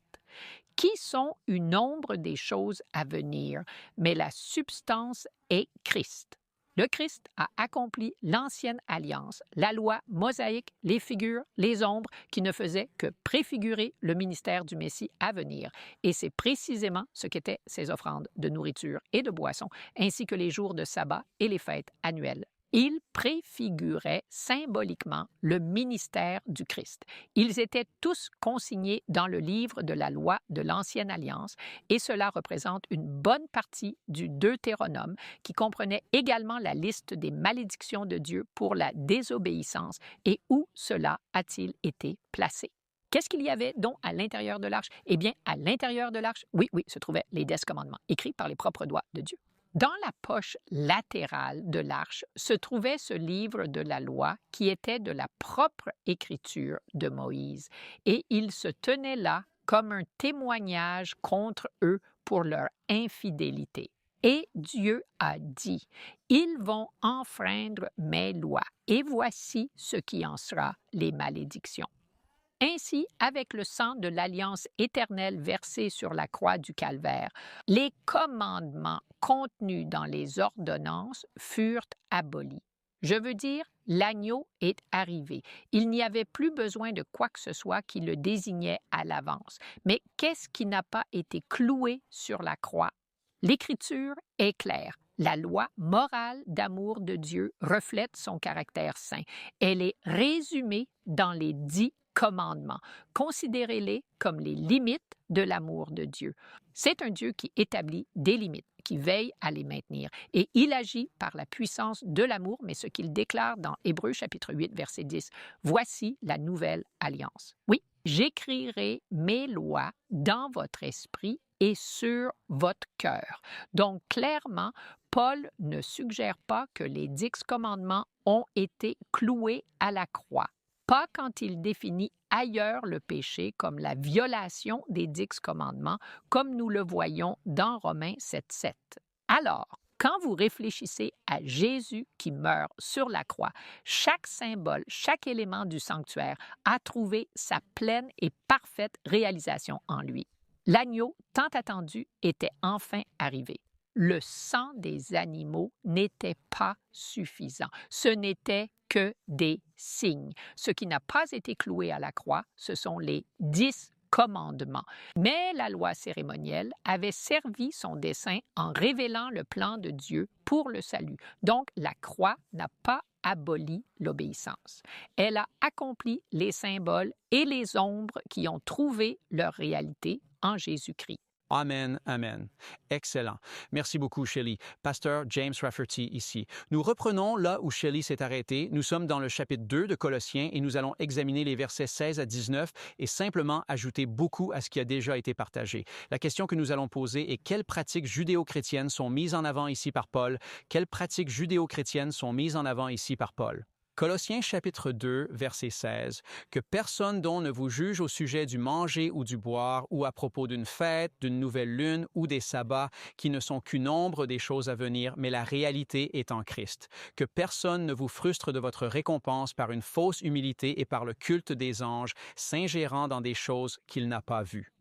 Qui sont une ombre des choses à venir, mais la substance est Christ. Le Christ a accompli l'ancienne alliance, la loi mosaïque, les figures, les ombres qui ne faisaient que préfigurer le ministère du Messie à venir. Et c'est précisément ce qu'étaient ces offrandes de nourriture et de boissons, ainsi que les jours de sabbat et les fêtes annuelles. Ils préfiguraient symboliquement le ministère du Christ. Ils étaient tous consignés dans le livre de la loi de l'Ancienne Alliance et cela représente une bonne partie du Deutéronome qui comprenait également la liste des malédictions de Dieu pour la désobéissance et où cela a-t-il été placé. Qu'est-ce qu'il y avait donc à l'intérieur de l'arche? Eh bien, à l'intérieur de l'arche, oui, se trouvaient les 10 commandements écrits par les propres doigts de Dieu. Dans la poche latérale de l'arche se trouvait ce livre de la loi qui était de la propre écriture de Moïse, et il se tenait là comme un témoignage contre eux pour leur infidélité. Et Dieu a dit, « Ils vont enfreindre mes lois, et voici ce qui en sera les malédictions. » Ainsi, avec le sang de l'alliance éternelle versé sur la croix du calvaire, les commandements contenus dans les ordonnances furent abolis. Je veux dire, l'agneau est arrivé. Il n'y avait plus besoin de quoi que ce soit qui le désignait à l'avance. Mais qu'est-ce qui n'a pas été cloué sur la croix? L'Écriture est claire. La loi morale d'amour de Dieu reflète son caractère saint. Elle est résumée dans les 10 commandements. Considérez-les comme les limites de l'amour de Dieu. C'est un Dieu qui établit des limites, qui veille à les maintenir. Et il agit par la puissance de l'amour, mais ce qu'il déclare dans Hébreux chapitre 8, verset 10, « Voici la nouvelle alliance. » Oui, j'écrirai mes lois dans votre esprit et sur votre cœur. Donc, clairement, Paul ne suggère pas que les 10 commandements ont été cloués à la croix. Pas quand il définit ailleurs le péché comme la violation des 10 commandements, comme nous le voyons dans Romains 7,7. Alors, quand vous réfléchissez à Jésus qui meurt sur la croix, chaque symbole, chaque élément du sanctuaire a trouvé sa pleine et parfaite réalisation en lui. L'agneau tant attendu était enfin arrivé. Le sang des animaux n'était pas suffisant. Ce n'était que des signes. Ce qui n'a pas été cloué à la croix, ce sont les 10 commandements. Mais la loi cérémonielle avait servi son dessein en révélant le plan de Dieu pour le salut. Donc, la croix n'a pas aboli l'obéissance. Elle a accompli les symboles et les ombres qui ont trouvé leur réalité en Jésus-Christ. Amen, amen. Excellent. Merci beaucoup, Shelley. Pasteur James Rafferty ici. Nous reprenons là où Shelley s'est arrêtée. Nous sommes dans le chapitre 2 de Colossiens et nous allons examiner les versets 16 à 19 et simplement ajouter beaucoup à ce qui a déjà été partagé. La question que nous allons poser est quelles pratiques judéo-chrétiennes sont mises en avant ici par Paul? Quelles pratiques judéo-chrétiennes sont mises en avant ici par Paul? Colossiens chapitre 2, verset 16, « Que personne donc ne vous juge au sujet du manger ou du boire, ou à propos d'une fête, d'une nouvelle lune ou des sabbats, qui ne sont qu'une ombre des choses à venir, mais la réalité est en Christ. Que personne ne vous frustre de votre récompense par une fausse humilité et par le culte des anges, s'ingérant dans des choses qu'il n'a pas vues. »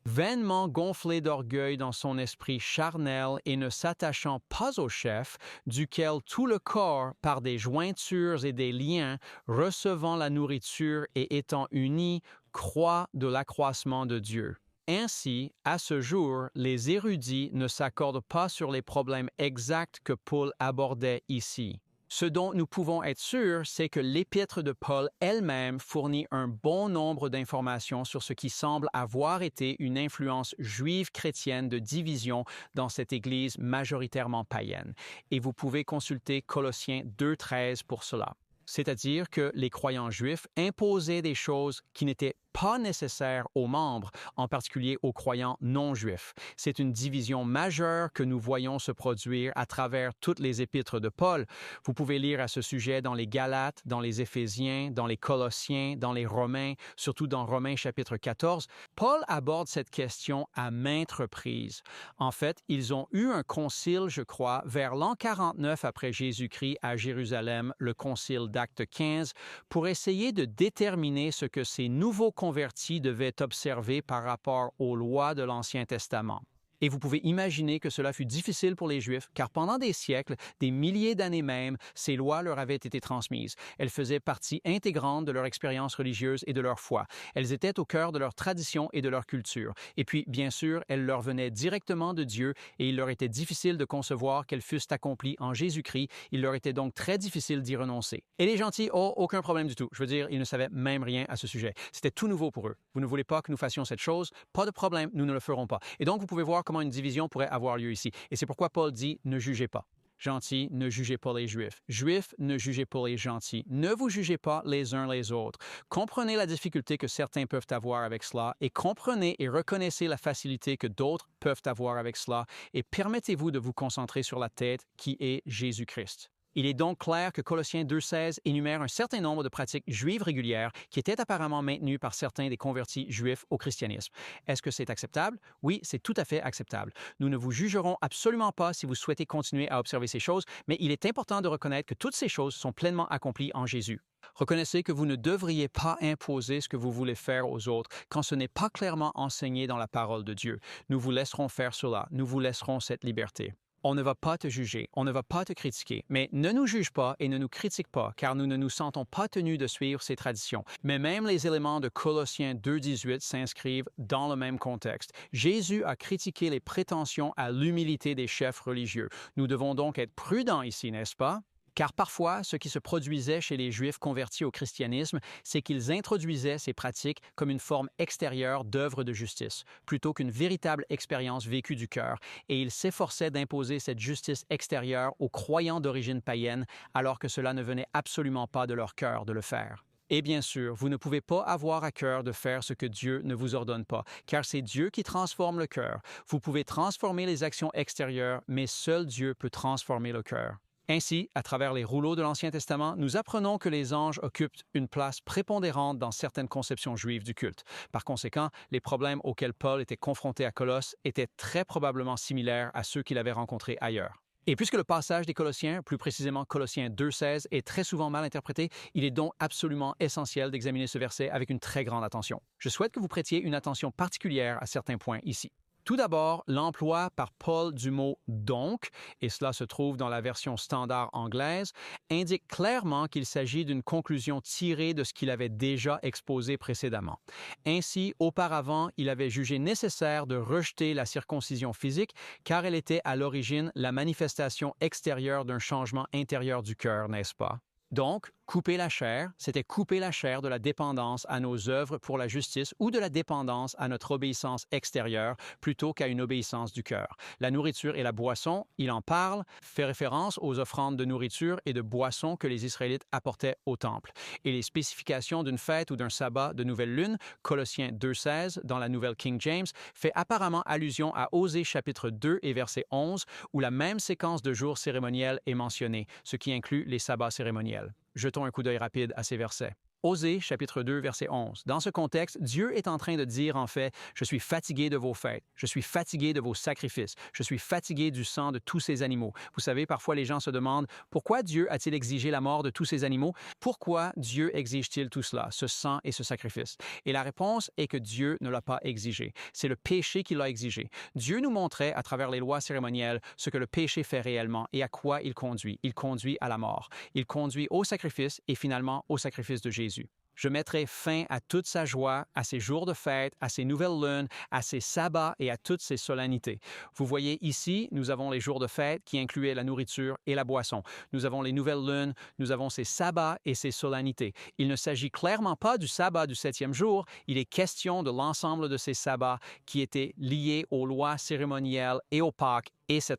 Vainement gonflé d'orgueil dans son esprit charnel et ne s'attachant pas au chef, duquel tout le corps, par des jointures et des liens, recevant la nourriture et étant uni, croît de l'accroissement de Dieu. Ainsi, à ce jour, les érudits ne s'accordent pas sur les problèmes exacts que Paul abordait ici. Ce dont nous pouvons être sûrs, c'est que l'épître de Paul elle-même fournit un bon nombre d'informations sur ce qui semble avoir été une influence juive chrétienne de division dans cette Église majoritairement païenne. Et vous pouvez consulter Colossiens 2,13 pour cela. C'est-à-dire que les croyants juifs imposaient des choses qui n'étaient pas nécessaires aux membres, en particulier aux croyants non juifs. C'est une division majeure que nous voyons se produire à travers toutes les épîtres de Paul. Vous pouvez lire à ce sujet dans les Galates, dans les Éphésiens, dans les Colossiens, dans les Romains, surtout dans Romains chapitre 14. Paul aborde cette question à maintes reprises. En fait, ils ont eu un concile, je crois, vers l'an 49 après Jésus-Christ à Jérusalem, le concile d'Acte 15, pour essayer de déterminer ce que ces nouveaux convertis devaient observer par rapport aux lois de l'Ancien Testament. Et vous pouvez imaginer que cela fut difficile pour les Juifs, car pendant des siècles, des milliers d'années même, ces lois leur avaient été transmises. Elles faisaient partie intégrante de leur expérience religieuse et de leur foi. Elles étaient au cœur de leur tradition et de leur culture. Et puis, bien sûr, elles leur venaient directement de Dieu et il leur était difficile de concevoir qu'elles fussent accomplies en Jésus-Christ. Il leur était donc très difficile d'y renoncer. Et les gentils, aucun problème du tout. Je veux dire, ils ne savaient même rien à ce sujet. C'était tout nouveau pour eux. Vous ne voulez pas que nous fassions cette chose? Pas de problème, nous ne le ferons pas. Et donc, vous pouvez voir comment une division pourrait avoir lieu ici. Et c'est pourquoi Paul dit « ne jugez pas ». Gentils, ne jugez pas les Juifs. Juifs, ne jugez pas les gentils. Ne vous jugez pas les uns les autres. Comprenez la difficulté que certains peuvent avoir avec cela et comprenez et reconnaissez la facilité que d'autres peuvent avoir avec cela et permettez-vous de vous concentrer sur la tête qui est Jésus-Christ. Il est donc clair que Colossiens 2,16 énumère un certain nombre de pratiques juives régulières qui étaient apparemment maintenues par certains des convertis juifs au christianisme. Est-ce que c'est acceptable? Oui, c'est tout à fait acceptable. Nous ne vous jugerons absolument pas si vous souhaitez continuer à observer ces choses, mais il est important de reconnaître que toutes ces choses sont pleinement accomplies en Jésus. Reconnaissez que vous ne devriez pas imposer ce que vous voulez faire aux autres quand ce n'est pas clairement enseigné dans la parole de Dieu. Nous vous laisserons faire cela. Nous vous laisserons cette liberté. On ne va pas te juger, on ne va pas te critiquer, mais ne nous juge pas et ne nous critique pas, car nous ne nous sentons pas tenus de suivre ces traditions. Mais même les éléments de Colossiens 2,18 s'inscrivent dans le même contexte. Jésus a critiqué les prétentions à l'humilité des chefs religieux. Nous devons donc être prudents ici, n'est-ce pas? Car parfois, ce qui se produisait chez les Juifs convertis au christianisme, c'est qu'ils introduisaient ces pratiques comme une forme extérieure d'œuvre de justice, plutôt qu'une véritable expérience vécue du cœur, et ils s'efforçaient d'imposer cette justice extérieure aux croyants d'origine païenne, alors que cela ne venait absolument pas de leur cœur de le faire. Et bien sûr, vous ne pouvez pas avoir à cœur de faire ce que Dieu ne vous ordonne pas, car c'est Dieu qui transforme le cœur. Vous pouvez transformer les actions extérieures, mais seul Dieu peut transformer le cœur. Ainsi, à travers les rouleaux de l'Ancien Testament, nous apprenons que les anges occupent une place prépondérante dans certaines conceptions juives du culte. Par conséquent, les problèmes auxquels Paul était confronté à Colosse étaient très probablement similaires à ceux qu'il avait rencontrés ailleurs. Et puisque le passage des Colossiens, plus précisément Colossiens 2,16, est très souvent mal interprété, il est donc absolument essentiel d'examiner ce verset avec une très grande attention. Je souhaite que vous prêtiez une attention particulière à certains points ici. Tout d'abord, l'emploi par Paul du mot « donc », et cela se trouve dans la version standard anglaise, indique clairement qu'il s'agit d'une conclusion tirée de ce qu'il avait déjà exposé précédemment. Ainsi, auparavant, il avait jugé nécessaire de rejeter la circoncision physique car elle était à l'origine la manifestation extérieure d'un changement intérieur du cœur, n'est-ce pas? Donc, couper la chair, c'était couper la chair de la dépendance à nos œuvres pour la justice ou de la dépendance à notre obéissance extérieure plutôt qu'à une obéissance du cœur. La nourriture et la boisson, il en parle, fait référence aux offrandes de nourriture et de boisson que les Israélites apportaient au temple. Et les spécifications d'une fête ou d'un sabbat de nouvelle lune, Colossiens 2,16 dans la nouvelle King James, fait apparemment allusion à Osée chapitre 2 et verset 11 où la même séquence de jours cérémoniels est mentionnée, ce qui inclut les sabbats cérémoniels. Jetons un coup d'œil rapide à ces versets. Osée, chapitre 2, verset 11. Dans ce contexte, Dieu est en train de dire en fait « Je suis fatigué de vos fêtes, je suis fatigué de vos sacrifices, je suis fatigué du sang de tous ces animaux. » Vous savez, parfois les gens se demandent « Pourquoi Dieu a-t-il exigé la mort de tous ces animaux? Pourquoi Dieu exige-t-il tout cela, ce sang et ce sacrifice? » Et la réponse est que Dieu ne l'a pas exigé. C'est le péché qui l'a exigé. Dieu nous montrait à travers les lois cérémonielles ce que le péché fait réellement et à quoi il conduit. Il conduit à la mort. Il conduit au sacrifice et finalement au sacrifice de Jésus. Je mettrai fin à toute sa joie, à ses jours de fête, à ses nouvelles lunes, à ses sabbats et à toutes ses solennités. Vous voyez ici, nous avons les jours de fête qui incluaient la nourriture et la boisson. Nous avons les nouvelles lunes, nous avons ses sabbats et ses solennités. Il ne s'agit clairement pas du sabbat du 7e jour, il est question de l'ensemble de ces sabbats qui étaient liés aux lois cérémonielles et aux Pâques, etc.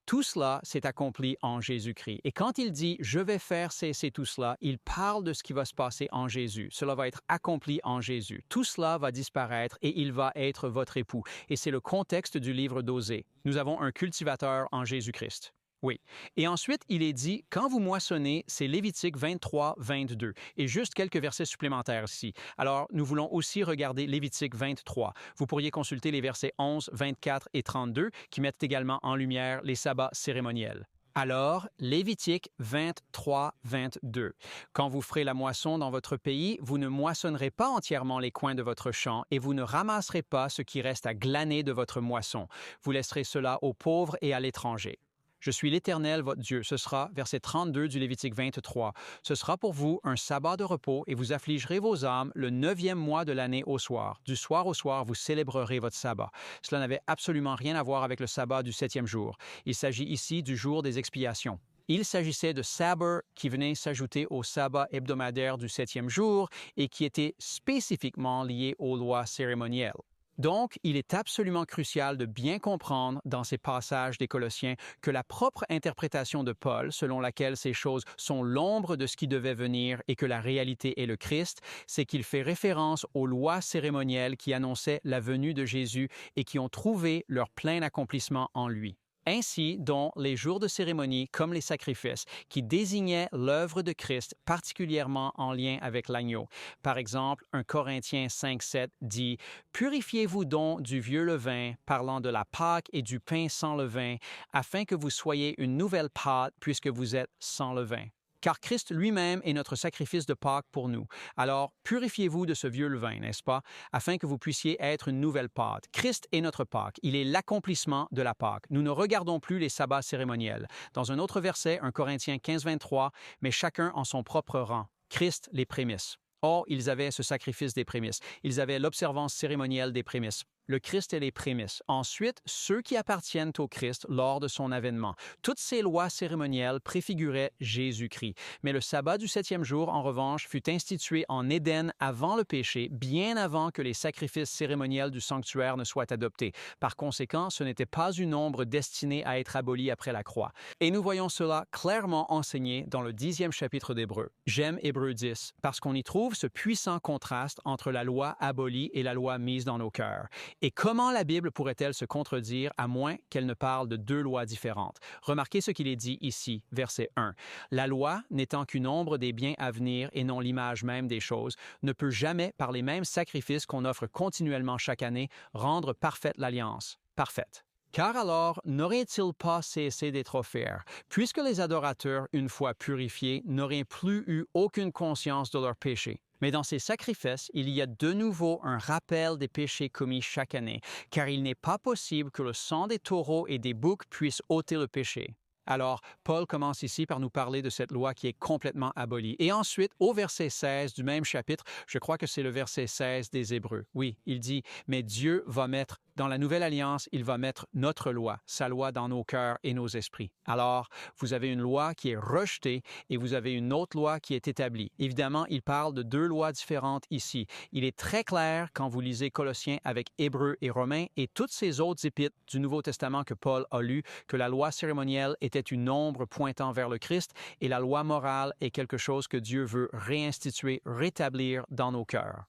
Tout cela s'est accompli en Jésus-Christ. Et quand il dit « je vais faire cesser tout cela », il parle de ce qui va se passer en Jésus. Cela va être accompli en Jésus. Tout cela va disparaître et il va être votre époux. Et c'est le contexte du livre d'Osée. Nous avons un cultivateur en Jésus-Christ. Oui. Et ensuite, il est dit, quand vous moissonnez, c'est Lévitique 23, 22. Et juste quelques versets supplémentaires ici. Alors, nous voulons aussi regarder Lévitique 23. Vous pourriez consulter les versets 11, 24 et 32 qui mettent également en lumière les sabbats cérémoniels. Alors, Lévitique 23, 22. Quand vous ferez la moisson dans votre pays, vous ne moissonnerez pas entièrement les coins de votre champ et vous ne ramasserez pas ce qui reste à glaner de votre moisson. Vous laisserez cela aux pauvres et à l'étranger. Je suis l'Éternel, votre Dieu. Ce sera, verset 32 du Lévitique 23. Ce sera pour vous un sabbat de repos et vous affligerez vos âmes le 9e mois de l'année au soir. Du soir au soir, vous célébrerez votre sabbat. Cela n'avait absolument rien à voir avec le sabbat du 7e jour. Il s'agit ici du jour des expiations. Il s'agissait de sabbat qui venait s'ajouter au sabbat hebdomadaire du 7e jour et qui était spécifiquement lié aux lois cérémonielles. Donc, il est absolument crucial de bien comprendre dans ces passages des Colossiens que la propre interprétation de Paul, selon laquelle ces choses sont l'ombre de ce qui devait venir et que la réalité est le Christ, c'est qu'il fait référence aux lois cérémonielles qui annonçaient la venue de Jésus et qui ont trouvé leur plein accomplissement en lui. Ainsi, dont les jours de cérémonie comme les sacrifices, qui désignaient l'œuvre de Christ particulièrement en lien avec l'agneau. Par exemple, 1 Corinthiens 5,7 dit « Purifiez-vous donc du vieux levain, parlant de la Pâque et du pain sans levain, afin que vous soyez une nouvelle pâte puisque vous êtes sans levain. » Car Christ lui-même est notre sacrifice de Pâques pour nous. Alors, purifiez-vous de ce vieux levain, n'est-ce pas, afin que vous puissiez être une nouvelle pâte. Christ est notre Pâque. Il est l'accomplissement de la Pâque. Nous ne regardons plus les sabbats cérémoniels. Dans un autre verset, 1 Corinthiens 15, 23, « Mais chacun en son propre rang. Christ, les prémices. » Or, ils avaient ce sacrifice des prémices. Ils avaient l'observance cérémonielle des prémices. Le Christ est les prémices. Ensuite, ceux qui appartiennent au Christ lors de son avènement. Toutes ces lois cérémonielles préfiguraient Jésus-Christ. Mais le sabbat du 7e jour, en revanche, fut institué en Éden avant le péché, bien avant que les sacrifices cérémoniels du sanctuaire ne soient adoptés. Par conséquent, ce n'était pas une ombre destinée à être abolie après la croix. Et nous voyons cela clairement enseigné dans le 10e chapitre d'Hébreux. J'aime Hébreux 10 parce qu'on y trouve ce puissant contraste entre la loi abolie et la loi mise dans nos cœurs. Et comment la Bible pourrait-elle se contredire à moins qu'elle ne parle de deux lois différentes? Remarquez ce qu'il est dit ici, verset 1. La loi, n'étant qu'une ombre des biens à venir et non l'image même des choses, ne peut jamais, par les mêmes sacrifices qu'on offre continuellement chaque année, rendre parfaite l'alliance. Parfaite. Car alors, n'aurait-il pas cessé d'être offert, puisque les adorateurs, une fois purifiés, n'auraient plus eu aucune conscience de leurs péchés? Mais dans ces sacrifices, il y a de nouveau un rappel des péchés commis chaque année, car il n'est pas possible que le sang des taureaux et des boucs puisse ôter le péché. Alors, Paul commence ici par nous parler de cette loi qui est complètement abolie. Et ensuite, au verset 16 du même chapitre, je crois que c'est le verset 16 des Hébreux. Oui, il dit « Mais Dieu va mettre, dans la nouvelle alliance, il va mettre notre loi, sa loi dans nos cœurs et nos esprits. » Alors, vous avez une loi qui est rejetée et vous avez une autre loi qui est établie. Évidemment, il parle de deux lois différentes ici. Il est très clair quand vous lisez Colossiens avec Hébreux et Romains et toutes ces autres épîtres du Nouveau Testament que Paul a lues que la loi cérémonielle était une ombre pointant vers le Christ et la loi morale est quelque chose que Dieu veut réinstituer, rétablir dans nos cœurs.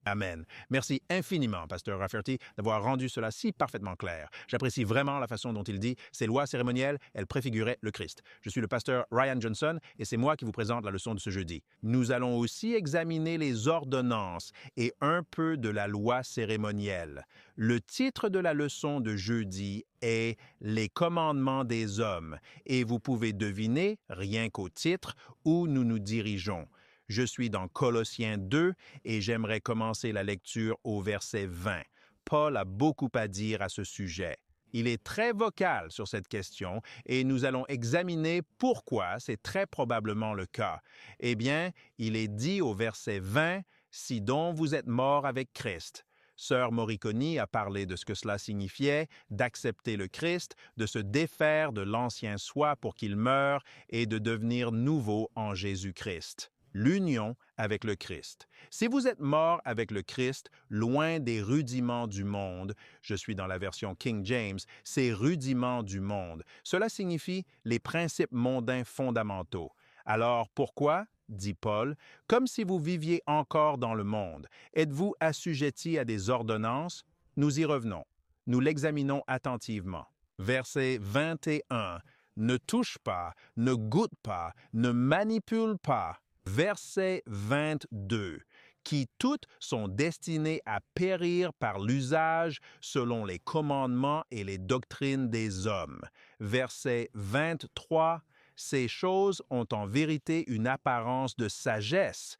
Amen. Merci infiniment, Pasteur Rafferty, d'avoir rendu cela si parfaitement clair. J'apprécie vraiment la façon dont il dit « Ces lois cérémonielles, elles préfiguraient le Christ ». Je suis le pasteur Ryan Johnson et c'est moi qui vous présente la leçon de ce jeudi. Nous allons aussi examiner les ordonnances et un peu de la loi cérémonielle. Le titre de la leçon de jeudi est « Les commandements des hommes » et vous pouvez deviner, rien qu'au titre, où nous nous dirigeons. Je suis dans Colossiens 2 et j'aimerais commencer la lecture au verset 20. Paul a beaucoup à dire à ce sujet. Il est très vocal sur cette question et nous allons examiner pourquoi c'est très probablement le cas. Eh bien, il est dit au verset 20, « Si donc vous êtes morts avec Christ ». Sœur Moriconi a parlé de ce que cela signifiait, d'accepter le Christ, de se défaire de l'ancien soi pour qu'il meure et de devenir nouveau en Jésus-Christ. L'union avec le Christ. Si vous êtes mort avec le Christ, loin des rudiments du monde, je suis dans la version King James, ces rudiments du monde, cela signifie les principes mondains fondamentaux. Alors pourquoi, dit Paul, comme si vous viviez encore dans le monde, êtes-vous assujettis à des ordonnances? Nous y revenons. Nous l'examinons attentivement. Verset 21. Ne touche pas, ne goûte pas, ne manipule pas. Verset 22, qui toutes sont destinées à périr par l'usage selon les commandements et les doctrines des hommes. Verset 23, ces choses ont en vérité une apparence de sagesse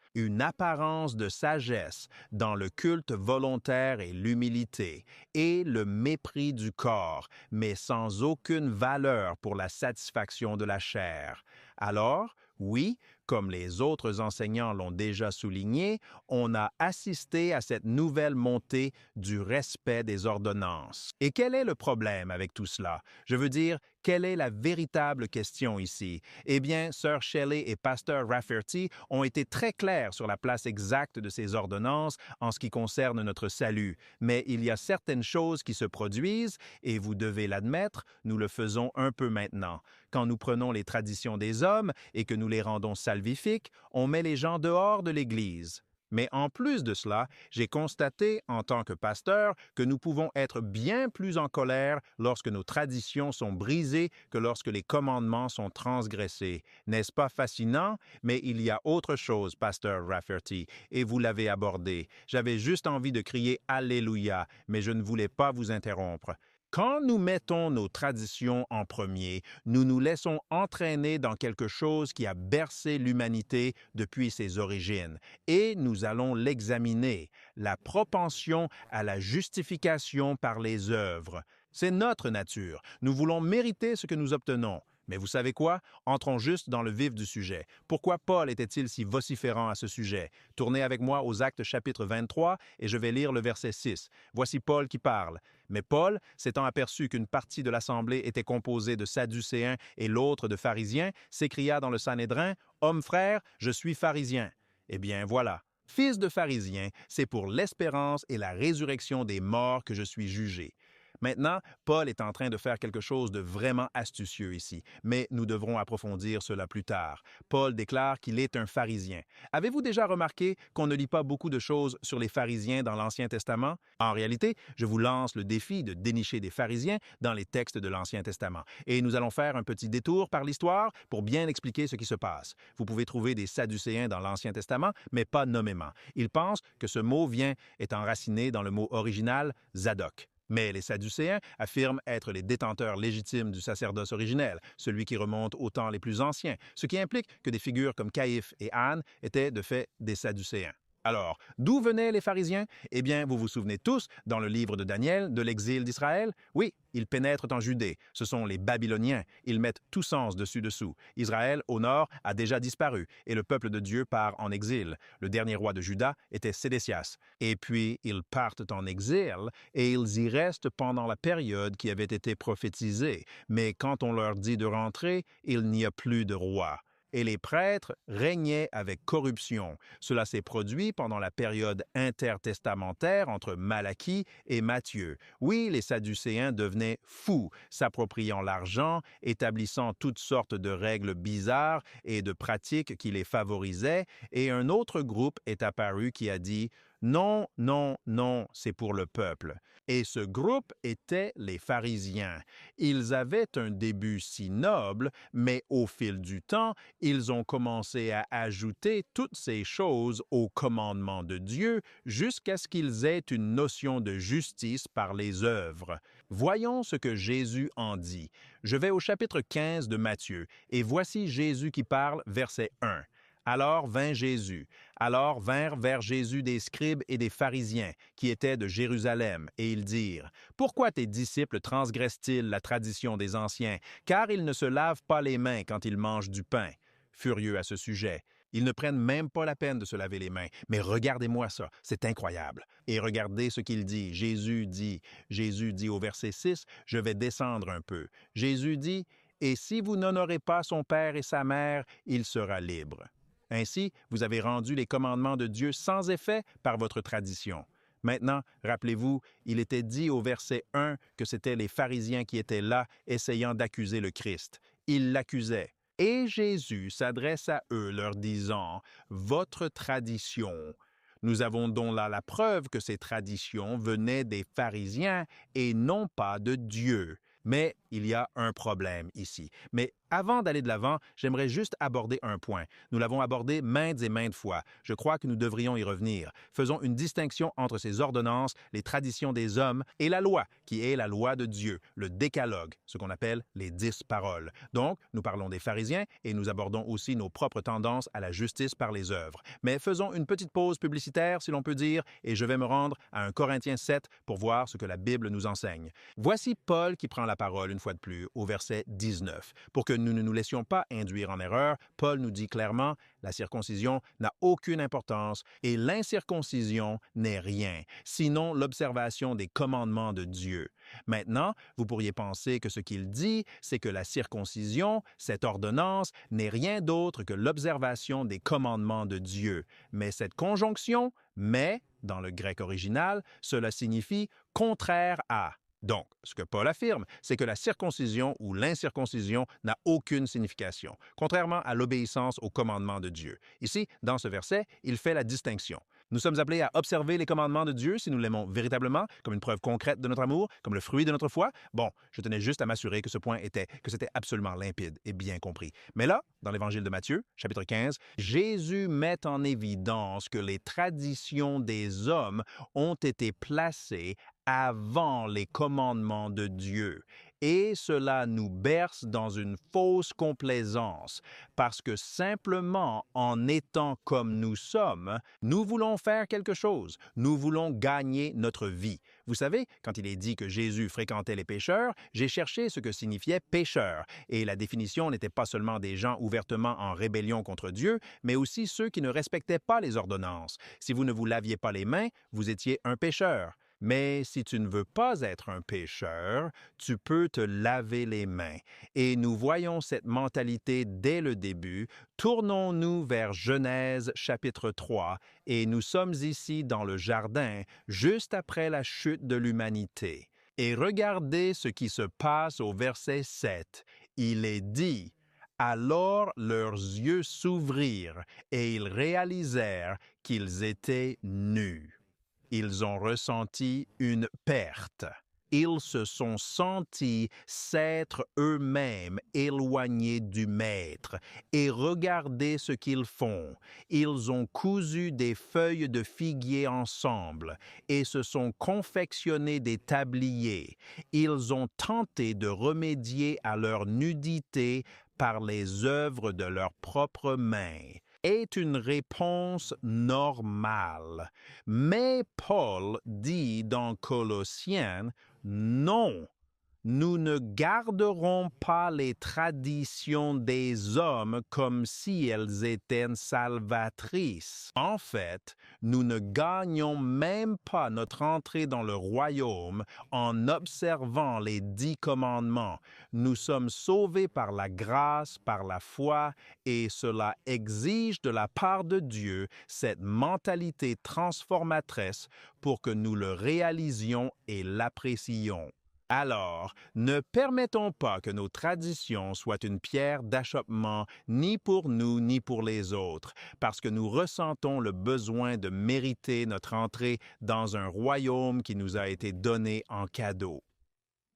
dans le culte volontaire et l'humilité, et le mépris du corps, mais sans aucune valeur pour la satisfaction de la chair. Alors, oui, comme les autres enseignants l'ont déjà souligné, on a assisté à cette nouvelle montée du respect des ordonnances. Et quel est le problème avec tout cela? Je veux dire, quelle est la véritable question ici? Eh bien, Sœur Shelley et Pasteur Rafferty ont été très clairs sur la place exacte de ces ordonnances en ce qui concerne notre salut. Mais il y a certaines choses qui se produisent, et vous devez l'admettre, nous le faisons un peu maintenant. Quand nous prenons les traditions des hommes et que nous les rendons salvifiques, on met les gens dehors de l'Église. Mais en plus de cela, j'ai constaté, en tant que pasteur, que nous pouvons être bien plus en colère lorsque nos traditions sont brisées que lorsque les commandements sont transgressés. N'est-ce pas fascinant? Mais il y a autre chose, pasteur Rafferty, et vous l'avez abordé. J'avais juste envie de crier « Alléluia », mais je ne voulais pas vous interrompre. Quand nous mettons nos traditions en premier, nous nous laissons entraîner dans quelque chose qui a bercé l'humanité depuis ses origines, et nous allons l'examiner, la propension à la justification par les œuvres. C'est notre nature. Nous voulons mériter ce que nous obtenons. Mais vous savez quoi? Entrons juste dans le vif du sujet. Pourquoi Paul était-il si vociférant à ce sujet? Tournez avec moi aux Actes chapitre 23 et je vais lire le verset 6. Voici Paul qui parle. Mais Paul, s'étant aperçu qu'une partie de l'assemblée était composée de Sadducéens et l'autre de pharisiens, s'écria dans le Sanhédrin, « Hommes frères, je suis pharisien. » Eh bien voilà. Fils de pharisien, c'est pour l'espérance et la résurrection des morts que je suis jugé. Maintenant, Paul est en train de faire quelque chose de vraiment astucieux ici, mais nous devrons approfondir cela plus tard. Paul déclare qu'il est un pharisien. Avez-vous déjà remarqué qu'on ne lit pas beaucoup de choses sur les pharisiens dans l'Ancien Testament? En réalité, je vous lance le défi de dénicher des pharisiens dans les textes de l'Ancien Testament. Et nous allons faire un petit détour par l'histoire pour bien expliquer ce qui se passe. Vous pouvez trouver des Sadducéens dans l'Ancien Testament, mais pas nommément. Ils pensent que ce mot est enraciné dans le mot original « Zadok ». Mais les Sadducéens affirment être les détenteurs légitimes du sacerdoce originel, celui qui remonte aux temps les plus anciens, ce qui implique que des figures comme Caïphe et Anne étaient de fait des Sadducéens. Alors, d'où venaient les pharisiens? Eh bien, vous vous souvenez tous, dans le livre de Daniel, de l'exil d'Israël? Oui, ils pénètrent en Judée. Ce sont les Babyloniens. Ils mettent tout sens dessus-dessous. Israël, au nord, a déjà disparu, et le peuple de Dieu part en exil. Le dernier roi de Juda était Sédécias. Et puis, ils partent en exil, et ils y restent pendant la période qui avait été prophétisée. Mais quand on leur dit de rentrer, il n'y a plus de roi. Et les prêtres régnaient avec corruption. Cela s'est produit pendant la période intertestamentaire entre Malachie et Matthieu. Oui, les Sadducéens devenaient fous, s'appropriant l'argent, établissant toutes sortes de règles bizarres et de pratiques qui les favorisaient, et un autre groupe est apparu qui a dit « Non, non, non, c'est pour le peuple ». Et ce groupe était les pharisiens. Ils avaient un début si noble, mais au fil du temps, ils ont commencé à ajouter toutes ces choses au commandement de Dieu jusqu'à ce qu'ils aient une notion de justice par les œuvres. Voyons ce que Jésus en dit. Je vais au chapitre 15 de Matthieu, et voici Jésus qui parle, verset 1. Alors vint Jésus. Alors vinrent vers Jésus des scribes et des pharisiens, qui étaient de Jérusalem, et ils dirent, « Pourquoi tes disciples transgressent-ils la tradition des anciens? Car ils ne se lavent pas les mains quand ils mangent du pain. » Furieux à ce sujet, ils ne prennent même pas la peine de se laver les mains. Mais regardez-moi ça, c'est incroyable. Et regardez ce qu'il dit. Jésus dit au verset 6, « Je vais descendre un peu. » Jésus dit, « Et si vous n'honorez pas son père et sa mère, il sera libre. » Ainsi, vous avez rendu les commandements de Dieu sans effet par votre tradition. Maintenant, rappelez-vous, il était dit au verset 1 que c'étaient les pharisiens qui étaient là, essayant d'accuser le Christ. Ils l'accusaient. Et Jésus s'adresse à eux, leur disant, « Votre tradition. » Nous avons donc là la preuve que ces traditions venaient des pharisiens et non pas de Dieu. Mais il y a un problème ici. Mais avant d'aller de l'avant, j'aimerais juste aborder un point. Nous l'avons abordé maintes et maintes fois. Je crois que nous devrions y revenir. Faisons une distinction entre ces ordonnances, les traditions des hommes, et la loi, qui est la loi de Dieu, le décalogue, ce qu'on appelle les 10 paroles. Donc, nous parlons des pharisiens et nous abordons aussi nos propres tendances à la justice par les œuvres. Mais faisons une petite pause publicitaire, si l'on peut dire, et je vais me rendre à 1 Corinthiens 7 pour voir ce que la Bible nous enseigne. Voici Paul qui prend la parole une fois de plus au verset 19. Pour que nous ne nous laissions pas induire en erreur, Paul nous dit clairement « La circoncision n'a aucune importance et l'incirconcision n'est rien, sinon l'observation des commandements de Dieu. » Maintenant, vous pourriez penser que ce qu'il dit, c'est que la circoncision, cette ordonnance, n'est rien d'autre que l'observation des commandements de Dieu. Mais cette conjonction « mais » dans le grec original, cela signifie « contraire à ». Donc, ce que Paul affirme, c'est que la circoncision ou l'incirconcision n'a aucune signification, contrairement à l'obéissance aux commandements de Dieu. Ici, dans ce verset, il fait la distinction. Nous sommes appelés à observer les commandements de Dieu si nous l'aimons véritablement, comme une preuve concrète de notre amour, comme le fruit de notre foi. Bon, je tenais juste à m'assurer que c'était absolument limpide et bien compris. Mais là, dans l'Évangile de Matthieu, chapitre 15, Jésus met en évidence que les traditions des hommes ont été placées avant les commandements de Dieu. Et cela nous berce dans une fausse complaisance, parce que simplement en étant comme nous sommes, nous voulons faire quelque chose, nous voulons gagner notre vie. Vous savez, quand il est dit que Jésus fréquentait les pécheurs, j'ai cherché ce que signifiait pécheur, et la définition n'était pas seulement des gens ouvertement en rébellion contre Dieu, mais aussi ceux qui ne respectaient pas les ordonnances. Si vous ne vous laviez pas les mains, vous étiez un pécheur. Mais si tu ne veux pas être un pécheur, tu peux te laver les mains. Et nous voyons cette mentalité dès le début. Tournons-nous vers Genèse chapitre 3, et nous sommes ici dans le jardin, juste après la chute de l'humanité. Et regardez ce qui se passe au verset 7. Il est dit: « Alors leurs yeux s'ouvrirent, et ils réalisèrent qu'ils étaient nus. » Ils ont ressenti une perte. Ils se sont sentis s'être eux-mêmes éloignés du Maître. Et regardez ce qu'ils font. Ils ont cousu des feuilles de figuier ensemble et se sont confectionnés des tabliers. Ils ont tenté de remédier à leur nudité par les œuvres de leurs propres mains. Est une réponse normale. Mais Paul dit dans Colossiens, non, nous ne garderons pas les traditions des hommes comme si elles étaient salvatrices. En fait, nous ne gagnons même pas notre entrée dans le royaume en observant les 10 commandements. Nous sommes sauvés par la grâce, par la foi, et cela exige de la part de Dieu cette mentalité transformatrice pour que nous le réalisions et l'apprécions. Alors, ne permettons pas que nos traditions soient une pierre d'achoppement ni pour nous ni pour les autres, parce que nous ressentons le besoin de mériter notre entrée dans un royaume qui nous a été donné en cadeau.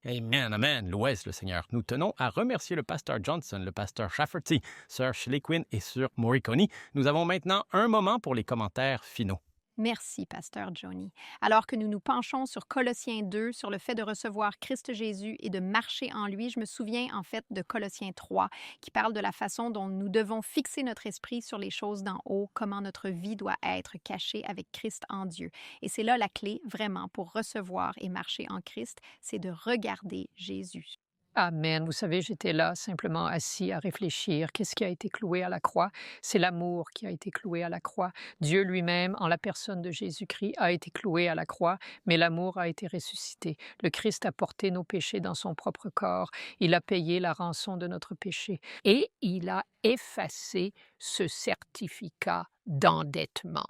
Amen, amen, louez le Seigneur. Nous tenons à remercier le pasteur Johnson, le pasteur Rafferty, Sir Shelley Quinn et Sir Morricone. Nous avons maintenant un moment pour les commentaires finaux. Merci, pasteur Johnny. Alors que nous nous penchons sur Colossiens 2, sur le fait de recevoir Christ Jésus et de marcher en lui, je me souviens en fait de Colossiens 3, qui parle de la façon dont nous devons fixer notre esprit sur les choses d'en haut, comment notre vie doit être cachée avec Christ en Dieu. Et c'est là la clé, vraiment, pour recevoir et marcher en Christ, c'est de regarder Jésus. Amen. Vous savez, j'étais là simplement assis à réfléchir. Qu'est-ce qui a été cloué à la croix? C'est l'amour qui a été cloué à la croix. Dieu lui-même, en la personne de Jésus-Christ, a été cloué à la croix, mais l'amour a été ressuscité. Le Christ a porté nos péchés dans son propre corps. Il a payé la rançon de notre péché et il a effacé ce certificat d'endettement.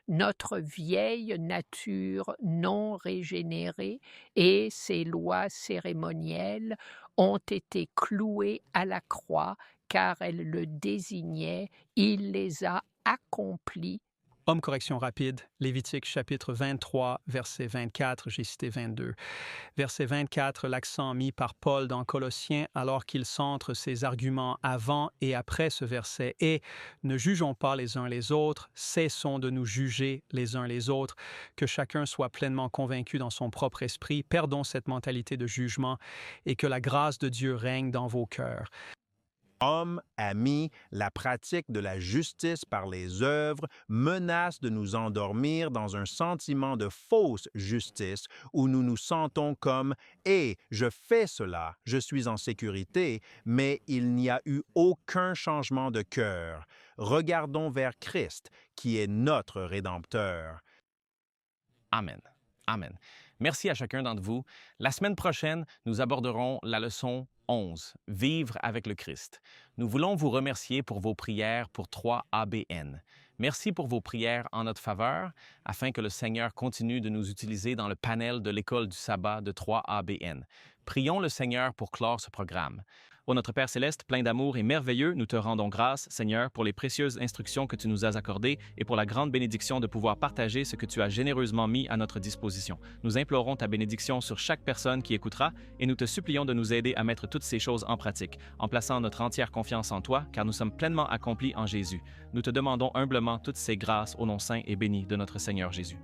Notre vieille nature non régénérée et ses lois cérémonielles ont été clouées à la croix car elles le désignaient, il les a accomplies. Homme correction rapide, Lévitique chapitre 23, verset 24, j'ai cité 22. Verset 24, l'accent mis par Paul dans Colossiens alors qu'il centre ses arguments avant et après ce verset est « Ne jugeons pas les uns les autres, cessons de nous juger les uns les autres, que chacun soit pleinement convaincu dans son propre esprit, perdons cette mentalité de jugement et que la grâce de Dieu règne dans vos cœurs. » Hommes, amis, la pratique de la justice par les œuvres menace de nous endormir dans un sentiment de fausse justice où nous nous sentons comme « Eh, je fais cela, je suis en sécurité », mais il n'y a eu aucun changement de cœur. Regardons vers Christ, qui est notre Rédempteur. Amen. Amen. Merci à chacun d'entre vous. La semaine prochaine, nous aborderons la leçon 11, Vivre avec le Christ. Nous voulons vous remercier pour vos prières pour 3ABN. Merci pour vos prières en notre faveur, afin que le Seigneur continue de nous utiliser dans le panel de l'école du sabbat de 3ABN. Prions le Seigneur pour clore ce programme. Ô notre Père céleste, plein d'amour et merveilleux, nous te rendons grâce, Seigneur, pour les précieuses instructions que tu nous as accordées et pour la grande bénédiction de pouvoir partager ce que tu as généreusement mis à notre disposition. Nous implorons ta bénédiction sur chaque personne qui écoutera et nous te supplions de nous aider à mettre toutes ces choses en pratique, en plaçant notre entière confiance en toi, car nous sommes pleinement accomplis en Jésus. Nous te demandons humblement toutes ces grâces au nom saint et béni de notre Seigneur Jésus.